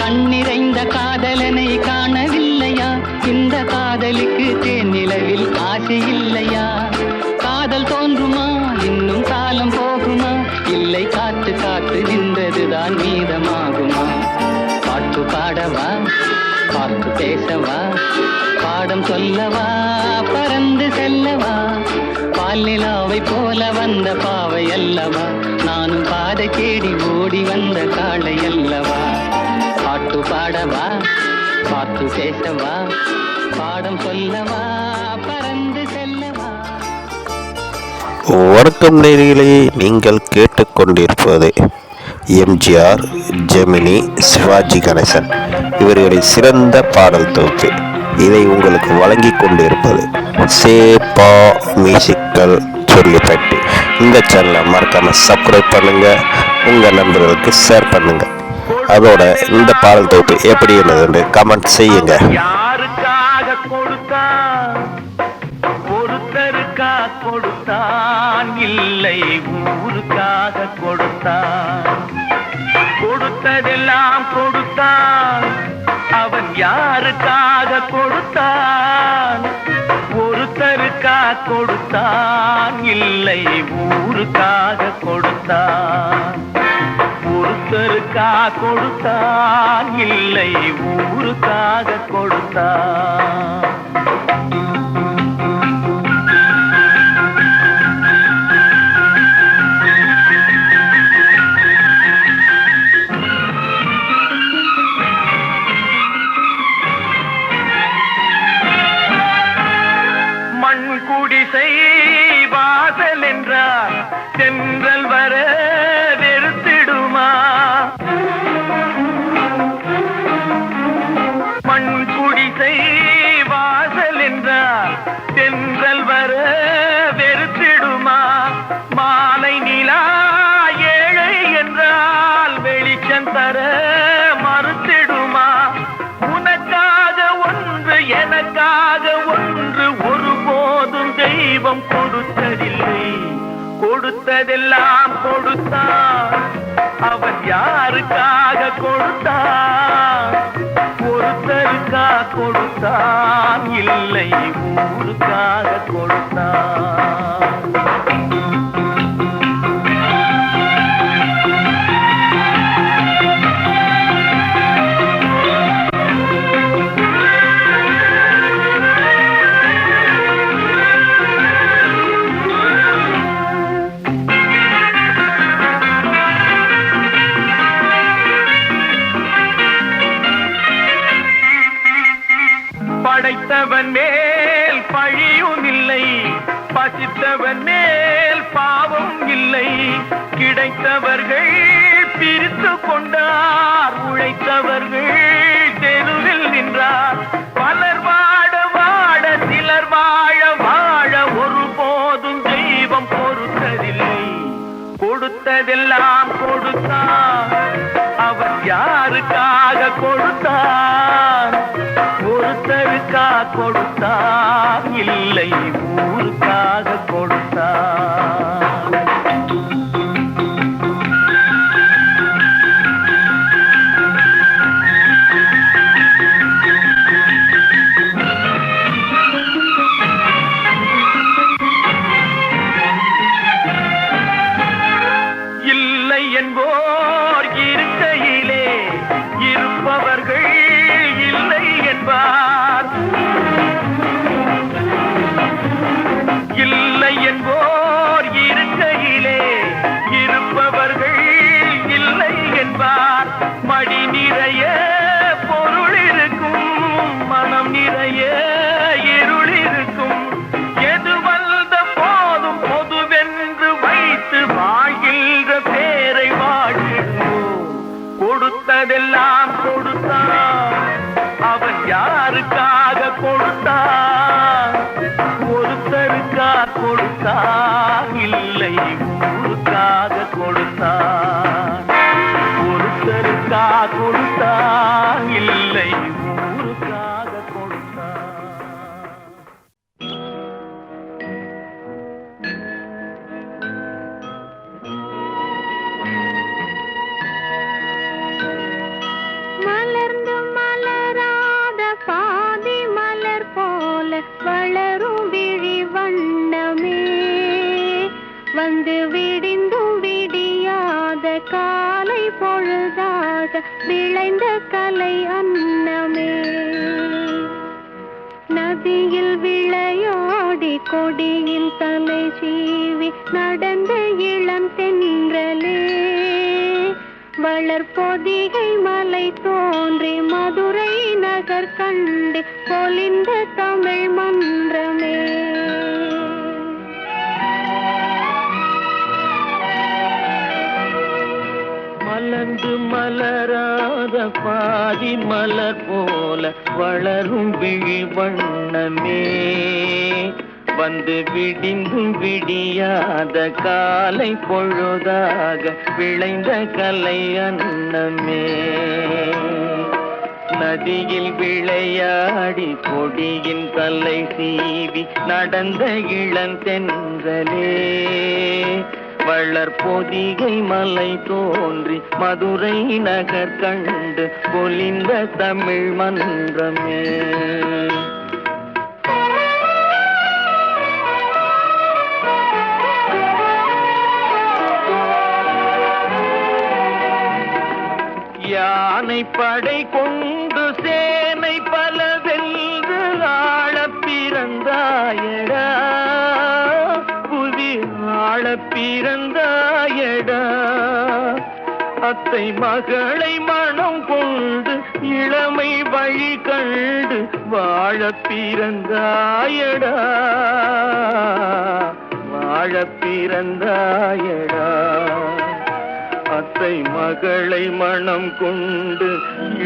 கண்ணிறைந்த காதலனை காணவில்லையா, இந்த காதலுக்கு தேன் நிலவில் ஆசை இல்லையா. காதல் தோன்றுமா, இன்னும் காலம் போகுமா, இல்லை காத்து காத்து நின்றதுதான் மீதமாகுமா. பாட்டு பாடவா, பாட்டு பேசவா, பாடம் சொல்லவா, பறந்து செல்லவா, பால் நிலாவை போல வந்த பாவை அல்லவா, நானும் பாதை தேடி ஓடி வந்த காளை அல்லவா. பாட்டு பாடவா, பாட்டு பேசவா, பாடம் சொல்லவா, பறந்து செல்லவா. வணக்கம் நேயர்களே, நீங்கள் கேட்டுக்கொண்டிருப்பது எம்ஜிஆர், ஜெமினி, சிவாஜி கணேசன் இவர்களின் சிறந்த பாடல் தொகுப்பு. இதை உங்களுக்கு வழங்கி கொண்டிருப்பது சேபா மியூசிக்கல் சொல்லிப்பட்டு. இந்த சேனலை மறக்காம சப்ஸ்கிரைப் பண்ணுங்க, உங்க நண்பர்களுக்கு ஷேர் பண்ணுங்க. அதோட இந்த பாடல் தொகுப்பு எப்படி இருந்தது கமெண்ட் செய்யுங்க. யாருக்காக கொடுத்தான், ஒருத்தருக்கா கொடுத்தான், இல்லை ஊருக்காக கொடுத்தான். கொடுத்ததெல்லாம் கொடுத்தான், அவன் யாருக்காக கொடுத்தான், ஒருத்தருக்கா கொடுத்தான், இல்லை ஊருக்காக கொடுத்தான். ஒருத்தருக்கா கொடுத்தான், இல்லை ஊருக்காக கொடுத்தான். மண் குடிசை வாசல் என்றார் தென்றல் வர வெறுத்திடுமா. கொடுத்ததெல்லாம் கொடுத்தான், அவன் யாருக்காக கொடுத்தான்? ஒருத்தருக்கா கொடுத்தான், இல்லை ஊருக்காக கொடுத்தான். படைத்தவன் மேல் பழியும் இல்லை, பசித்தவன் மேல் பாவம் இல்லை. கிடைத்தவர்கள் பிரித்து கொண்டார், உழைத்தவர்கள் தெருவில் நின்றார். பலர் வாட வாட சிலர் வாழ வாழ ஒருபோதும் தெய்வம் பொறுத்ததில்லை. கொடுத்ததெல்லாம் கொடுத்தான், அவன் யாருக்காக கொடுத்தான்? ஒருத்தருக்கா கொடுத்தான், இல்லை ஊருக்காக கொடுத்தான். இல்லை என்போர் இருக்கையிலே இருப்பவர்கள் இல்லை என்பார். இல்லை என்போர் இருக்கையிலே இருப்பவர்கள் இல்லை என்பார். மடி நிறைய பொருள் இருக்கும், மனம் நிறைய இருள் இருக்கும். எது வந்த போதும் பொதுவென்று வைத்து வாழ்கின்ற பேரை வாழ்கின்றோம். கொடுத்ததெல்லாம் கொடுத்தான், அவன் யாருக்காக கொடுத்தான்? ஒருத்தருக்கா கொடுத்தான், இல்லை ஊருக்காக கொடுத்தான். ஒருத்தருக்கா கொடுத்தான், இல்லை ஊருக்காக கொடுத்தான். மலர்ந்து மலராத பாதி மலர் போல வளரும் விழி வண்ணமே, வந்து விடிந்தும் விடியாத காலை பொழுதாக விளைந்த கலை அன்னமே. நதியில் விளையாடி கொடியில் தலை சீவி நடந்த இளம் தென்றலே, வளர்பொதிகை மலை தோன்றி மதுரை நகர் கண்டு பொலிந்த தமிழ் மன்றமே. மலர்ந்து மலராத பாதி மலர் போல வளரும் விழி வண்ணமே, வந்து விடிந்தும் விடியாத காலை பொழுதாக விளைந்த கலை அன்னமே. நதியில் விளையாடி கொடியின் தலை சீவி நடந்த இளந்தென்றலே, வளர்பொதிகை மலை தோன்றி மதுரை நகர் கண்டு பொலிந்த தமிழ் மன்றமே. யானை படை கொண்டு சேனை பல வென்று ஆள பிறந்தாயடா, புவி ஆள பிறந்தாயடா. அத்தை மகளை மனம் கொண்டு இளமை வழி கண்டு வாழ பிறந்தாயடா, வாழ பிறந்தாயடா. அத்தை மகளை மனம் கொண்டு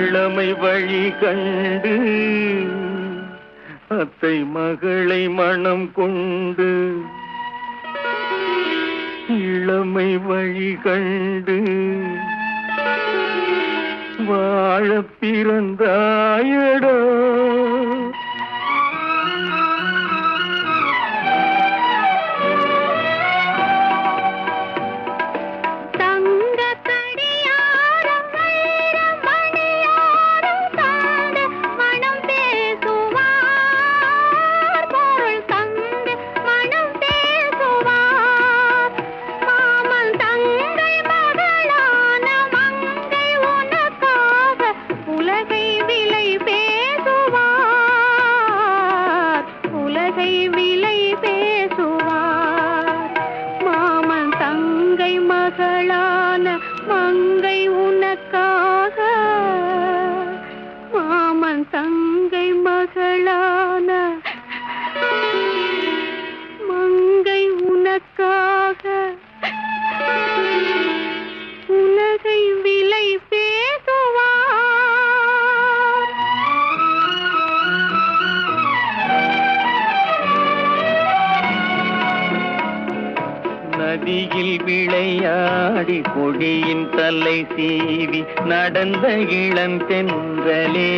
இளமை வழி கண்டு, அத்தை மகளை மனம் கொண்டு இளமை வழி கண்டு வாழ பிறந்தாயடா. மகளான மங்கை உனக்காக உலகை விலை பேசுவார். நதியில் விளையாடி கொடியின் தலை சீவி நடந்த இளந்தென்றலே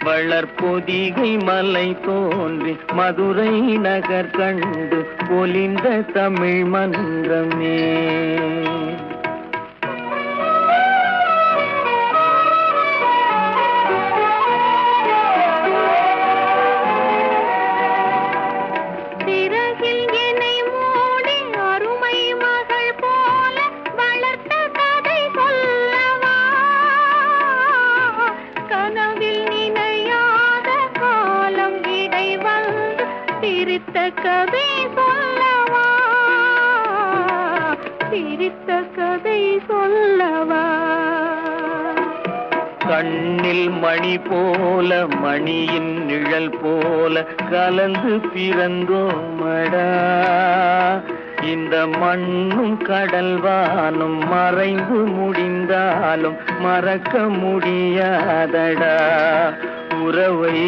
வளர்பொதிகை மலை தோன்றி மதுரை நகர் கண்டு பொலிந்த தமிழ் மன்றமே. கதை சொல்லவா சிரித்த கதை சொல்லவா. கண்ணில் மணி போல மணியின் நிழல் போல கலந்து பிறந்தோமடா. இந்த மண்ணும் கடல்வானும் மறைந்து முடிந்தாலும் மறக்க முடியாதடா. உறவை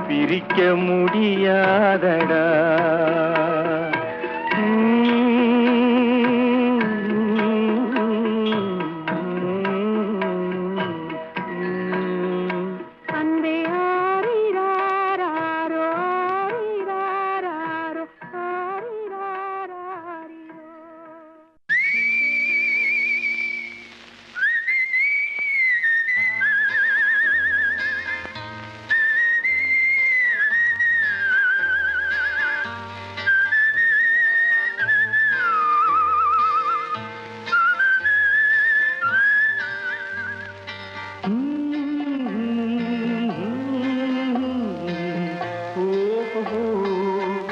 பிரிக்க முடியாதடா.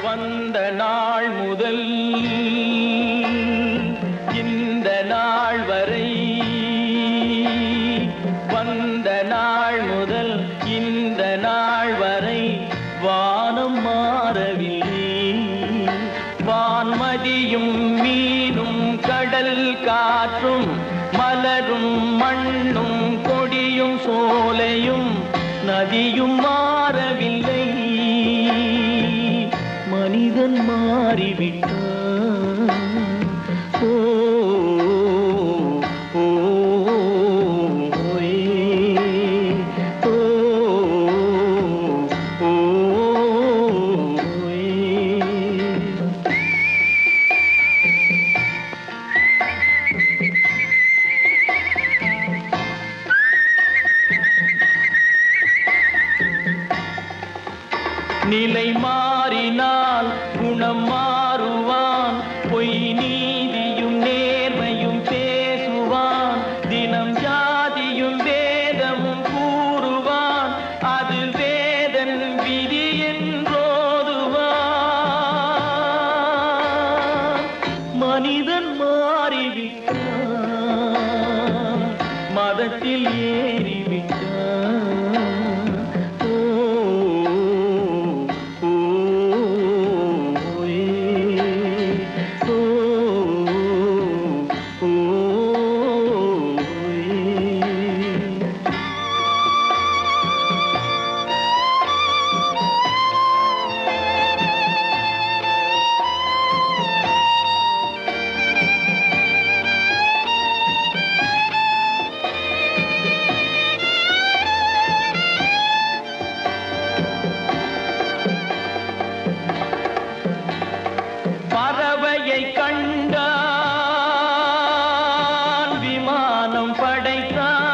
வந்த நாள் முதல் இந்த நாள் வரை, வந்த நாள் முதல் இந்த நாள் வரை வானம் மாறவில்லை. வான்மதியும் மீனும் கடல் காற்றும் மலரும் மண்ணும் கொடியும் சோலையும் நதியும் மாறவில்லை. மனிதன் மாறிவிட்டான். ஓ ஓ ஓ நிலை மாறினால் குணம் மாறுவான். பொய் நீதியும் நேர்மையும் பேசுவான். தினம் ஜாதியும் வேதமும் கூறுவான். அது வேதன் விதி என்றோதுவான். மனிதன் மாறிவிட்டான். மதத்தில் ஏறிவிட்டான். பறவையை கண்டான் விமானம் படைத்தான்.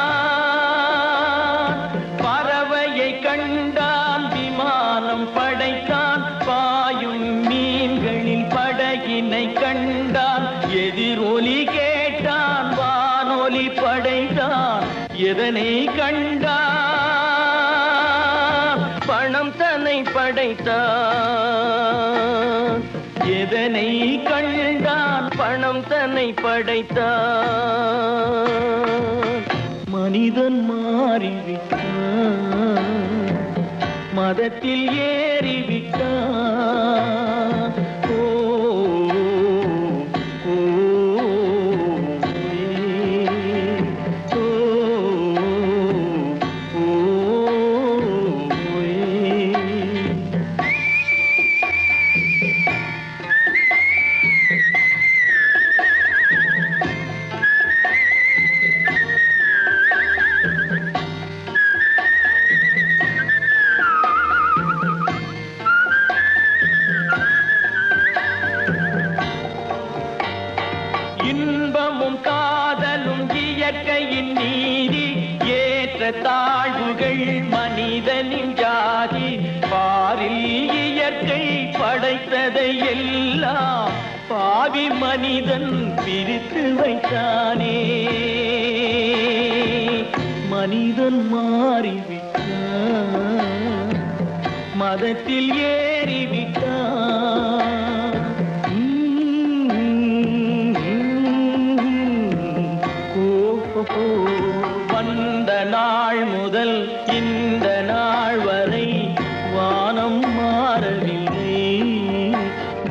பறவையை கண்டான் விமானம் படைத்தான். பாயும் மீன்களின் படகினை கண்டான். எதிரொலி கேட்டான் வானொலி படைத்தான். எதனை கண்டான்? பணம் தன்னை படைத்தான். எதனை கண்டான்? பணம் தன்னை படைத்தான். மனிதன் மாறிவிட்டான். மதத்தில் ஏறிவிட்டான். ஓ, ஓ, ஓ, ஓ, இன்பமும் காதலும் இயற்கையின் நீதி, ஏற்ற தாழ்வுகள் மனிதனின் ஜாதி. பாரில் இயற்கை படைத்ததை எல்லாம் பாவி மனிதன் பிரித்து வைத்தானே. மனிதன் மாறிவிட்டான், மதத்தில் ஏறிவிட்டான். வந்த நாள் முதல் இந்த நாள் வரை வானம் மாறவில்லை.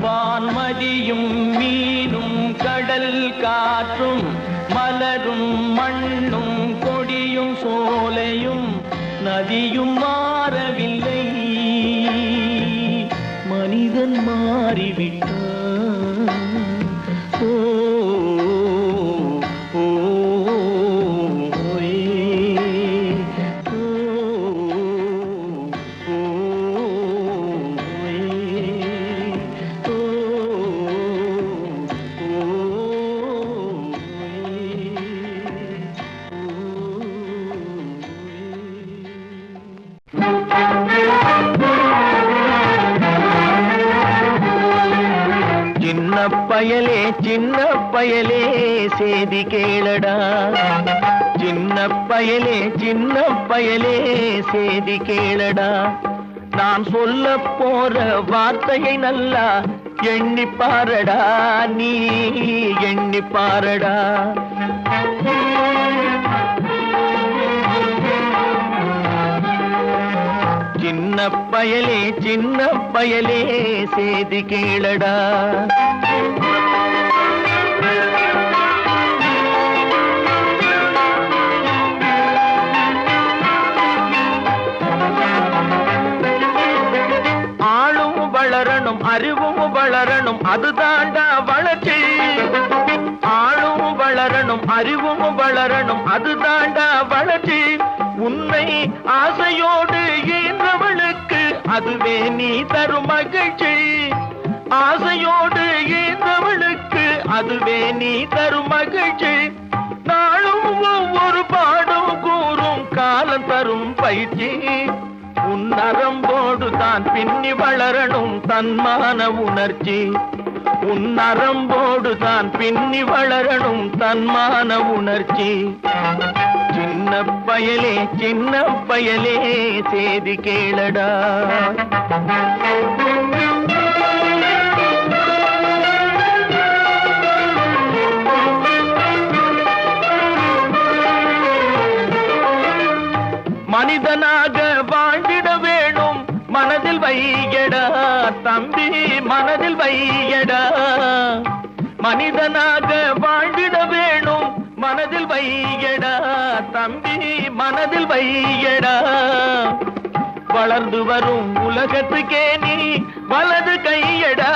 வான்மதியும் மீனும் கடல் காற்றும் மலரும் மண்ணும் கொடியும் சோலையும் நதியும் மாறவில்லை. மனிதன் மாறிவிட்டான். ஓ, ஓ, சின்ன பயலே சின்ன பயலே சேதி கேளடா. சின்ன பயலே சின்ன பயலே சேதி கேளடா. நான் சொல்ல போற வார்த்தையை நல்லா எண்ணி பாரடா, நீ எண்ணி பாரடா. சின்ன பயலே சின்ன பயலே சேதி கேளடா. ஆளும் வளரணும் அறிவும் வளரணும் அதுதாண்டா வளர்ச்சி. ஆளும் வளரணும் அறிவும் வளரணும் அதுதாண்டா வளர்ச்சி. உன்னை ஆசையோடு ஈன்றவளுக்கு அதுவே நீ தரும் மகிழ்ச்சி. ஆசையோடு ஈன்றவளுக்கு அதுவே நீ தரும் மகிழ்ச்சி. நாளும் ஒவ்வொரு பாடும் கூறும் காலம் தரும் பயிற்சி. உன் நரம்போடு தான் பின்னி வளரணும் தன்மான உணர்ச்சி. உன் நரம்போடு தான் பின்னி வளரணும் தன்மான உணர்ச்சி. சின்ன பயலே சின்ன பயலே சேதி கேளடா. மனிதனாக வாழ்ந்திட வேணும் மனதில் வையடா தம்பி, மனதில் வையடா. மனிதனாக வாழ்ந்திட வேணும் மனதில் வையடா தம்பி, மனதில் வையடா. வளர்ந்து வரும் உலகத்துக்கே நீ வலது கையடா,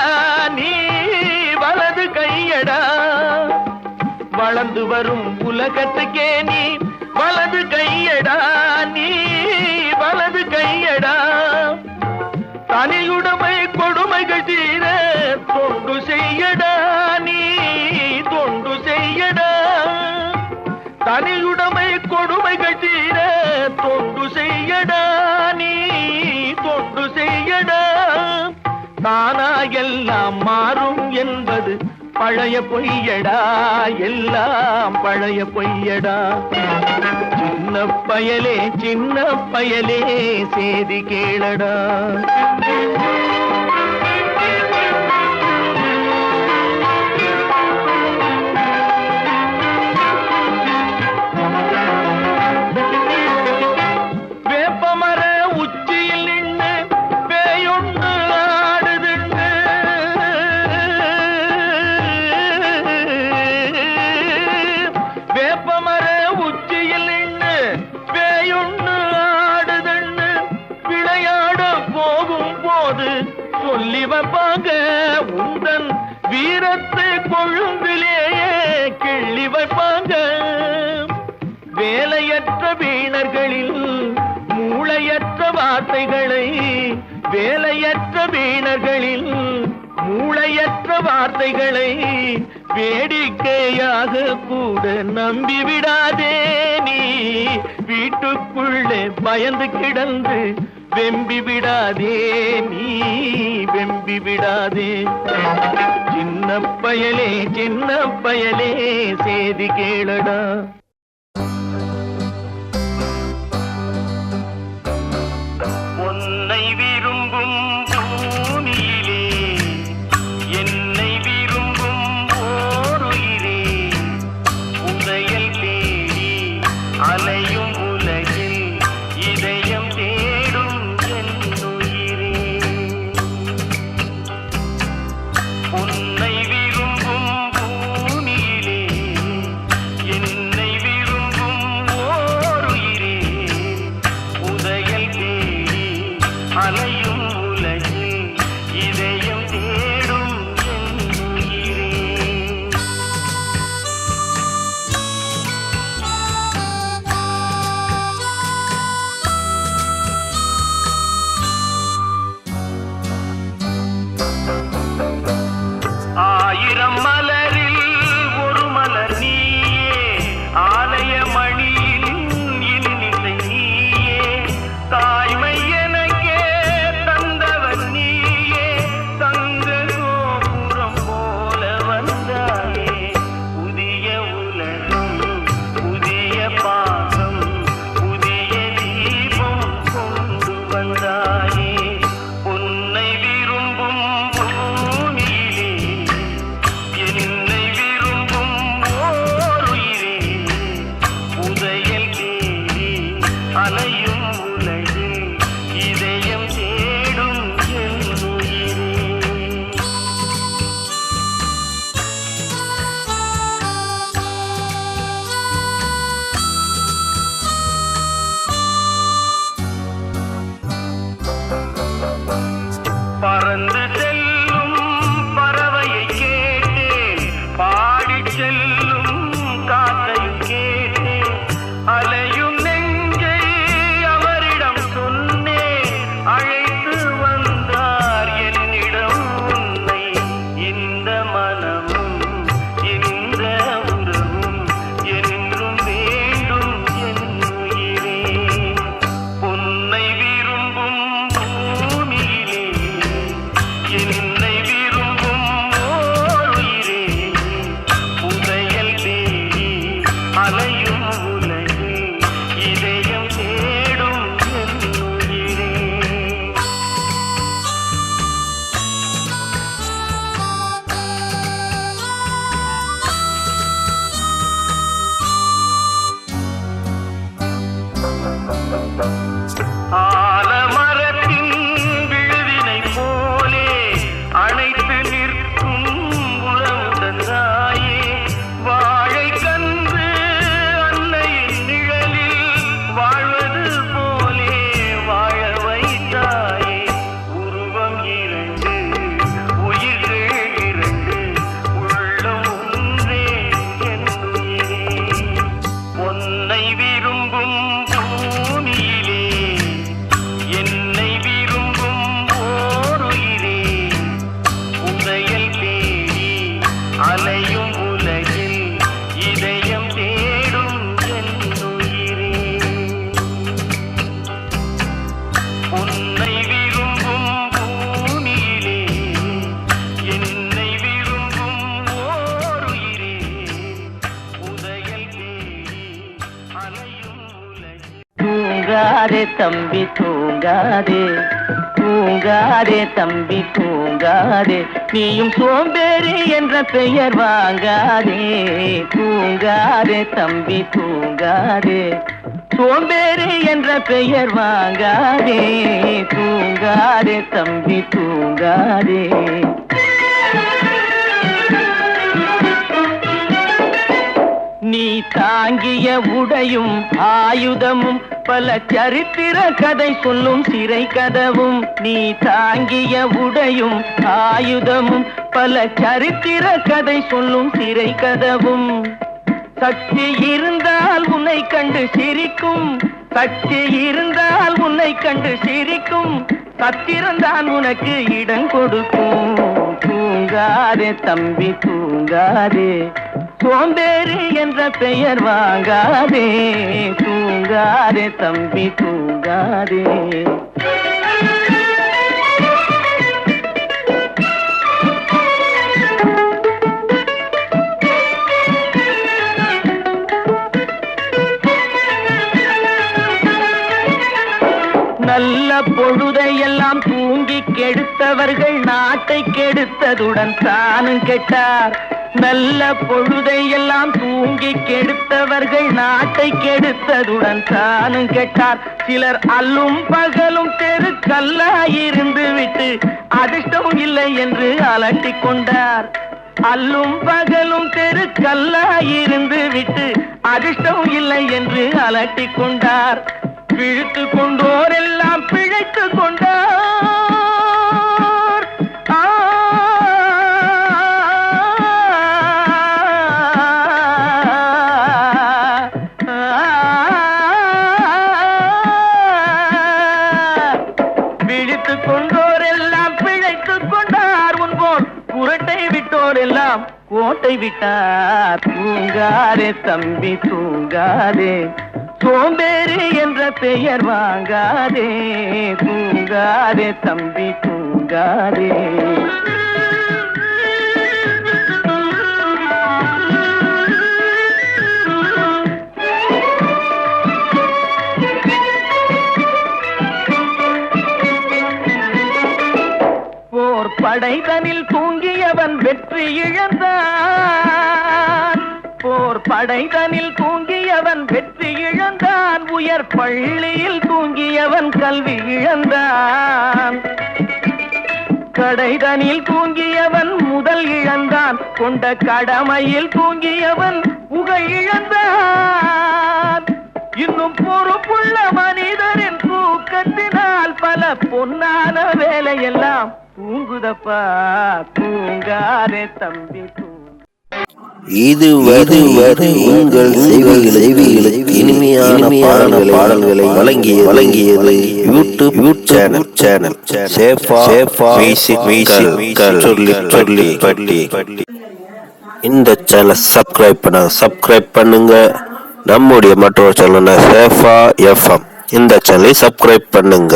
நீ வலது கையடா. வளர்ந்து வரும் உலகத்துக்கே நீ வலது கையடா, நீ வலது கையடா. தனியுடைமை கொடுமைகள் தீர தொண்டு செய்யடா, நீ தொண்டு செய்யடா. தனியுடைமை கொடுமைகள் தீர தொண்டு செய்யடா, நீ தொண்டு செய்யடா. தானா எல்லாம் மாறும் என்பது பழைய பொய்யடா, எல்லாம் பழைய பொய்யடா. சின்ன பயலே சின்ன பயலே சேதி கேளடா. வேப்பமர உச்சியில் நின்று சொல்லி வைப்பாங்க உந்தன் வீரத்தை கொழும்பிலேயே கிள்ளி வைப்பாங்க. வேலையற்ற வீணர்களில் மூளையற்ற வார்த்தைகளை, வேலையற்ற வீணர்களில் மூளையற்ற வார்த்தைகளை வேடிக்கையாக கூட நம்பிவிடாதே. நீ வீட்டுக்குள்ளே பயந்து கிடந்து வெம்பி விடாதே, நீ வெம்பி விடாதே. சின்ன பயலே சின்ன பயலே சேதி கேளடா. உன்னை விரும்பும் பூமியிலே என்னை விரும்பும் ஓருயிரே, உதயல் தேடி அலையும் உலகில் இதயம் தேடும் என்னுயிரே. உன்னை விரும்பும் பூமியிலே என்னை விரும்பும் ஓருயிரே, உதயல் தேடி அலையும் உலகில் இதயம் தேடும் என்னுயிரே. ஆயிரம் மலரில் ஒரு மலர் நீயே, ஆலய மணியில் இனிநிலை நீயே, தாய்மை எனக்கே தந்தவன் நீயே, தங்க கோபுரம் போல வந்தாயே. புதிய உலகம் புதிய பாகம் புதிய தீபம் கொண்டு வந்தாயே. உன்னை விரும்பும் பூமியிலே என்னை விரும்பும் ஓருயிரே, உதயல் தேடி அலையும் உலகில் இதயம் தேடும் என்னுயிரே. பறந்து செல்லும் பறவையை கேட்டேன், பாடிச் செல்லும் காற்றையும் கேட்டேன், அலையும் நெஞ்சை அவரிடம் சொன்னேன், அழைத்து வந்தார் என்னிடம் உன்னை. இந்த மனமும் இந்த உறவும் என்றும் வேண்டும் என்னுயிரே. உன்னை விரும்பும் பூமியிலே என்னை விரும்பும் ஓருயிரே, உதயல் தேடி அலையும் உலகில் இதயம் தேடும் என்னுயிரே. ஆலமரத்தின் விழுதினை போலே அணைத்து நிற்கும் உறவுடன் தாயே, வாழை கன்று அன்னையின் நிழலில் வாழ்வது போலே வாழ வைத்தாயே. உருவம் இரண்டு உயிர்கள் இரண்டு உள்ளம் ஒன்றே என்னுயிரே. உன்னை விரும்பும் பூமியிலே என்னை விரும்பும் ஓருயிரே, உதயல் தேடி அலையும் உலகில் இதயம் தேடும் என்னுயிரே. உன்னை விரும்பும் பூமியிலே என்னை விரும்பும் ஓருயிரே, உதயல் தேடி அலையும் உலகில். தூங்காதே தம்பி தூங்காதே, தூங்காதே தம்பி தூங்காதே, நீயும் சோம்பேறி என்ற பெயர் வாங்காதே. தூங்காதே தம்பி தூங்காதே, சோம்பேறி என்ற பெயர் வாங்காதே. தூங்காதே தம்பி தூங்காதே. நீ தாங்கி தாங்கிய உடையும் ஆயுதமும் பல சரித்திர கதை சொல்லும் சிறை கதவும். நீ தாங்கிய உடையும் ஆயுதமும் பல சரித்திர கதை சொல்லும் சிறை கதவும். சக்தி இருந்தால் உன்னை கண்டு சிரிக்கும், சக்தி இருந்தால் உன்னை கண்டு சிரிக்கும், சத்திரந்தான் உனக்கு இடம் கொடுக்கும். தூங்காதே தம்பி தூங்காதே, சோம்பேறி என்ற பெயர் வாங்காதே. தூங்காதே தம்பி தூங்காதே. நல்ல பொழுதையெல்லாம் தூங்கி கெடுத்தவர்கள் நாட்டை கெடுத்ததுடன் தானும் கெட்டார். நல்ல பொழுதையெல்லாம் தூங்கி கெடுத்தவர்கள் நாட்டை கெடுத்ததுடன் தானும் கெட்டார். சிலர் அல்லும் பகலும் தெருக்கல்லாயிருந்து விட்டு அதிர்ஷ்டம் இல்லை என்று அலட்டிக் கொண்டார். அல்லும் பகலும் தெருக்கல்லாயிருந்து விட்டு அதிர்ஷ்டம் இல்லை என்று அலட்டிக் கொண்டார். பிழைத்து கொண்டோர் எல்லாம் பிழைத்து கொண்டார். பிழைத்து கொண்டோர் எல்லாம் பிழைத்து கொண்டார். உன்போர் புரட்டை விட்டோர் எல்லாம் கோட்டை விட்டார். தூங்காதே தம்பி தூங்காதே, சோம்பேறி என்ற பெயர் வாங்காதே. தூங்காதே தம்பி தூங்காதே. போர் படைதனில் தூங்கியவன் வெற்றி இழந்தான். போர் படைதனில் தூங்கியவன் வெற்றி இழந்தான். உயர் பள்ளியில் தூங்கியவன் கல்வி இழந்தான். கடைதனில் தூங்கியவன் முதல் இழந்தான். கொண்ட கடமையில் தூங்கியவன் புகழ் இழந்தான். இன்னும் பொறுப்புள்ள மனிதரின் தூக்கத்தினால் பல பொன்னான வேலையெல்லாம் தூங்குதப்பா. தூங்காதே தம்பி தூங்கு. இதுவரை உங்கள் செவிகளுக்கு இனிமையான பாடல்களை வழங்கியது யூடியூப் சேனல் சேஃபா சொல்லி பட்டி. இந்த சேனல் சப்ஸ்கிரைப் பண்ணுங்க. நம்முடைய மற்றொரு சேனல் சேஃபா FM, இந்த சேனலை சப்ஸ்கிரைப் பண்ணுங்க.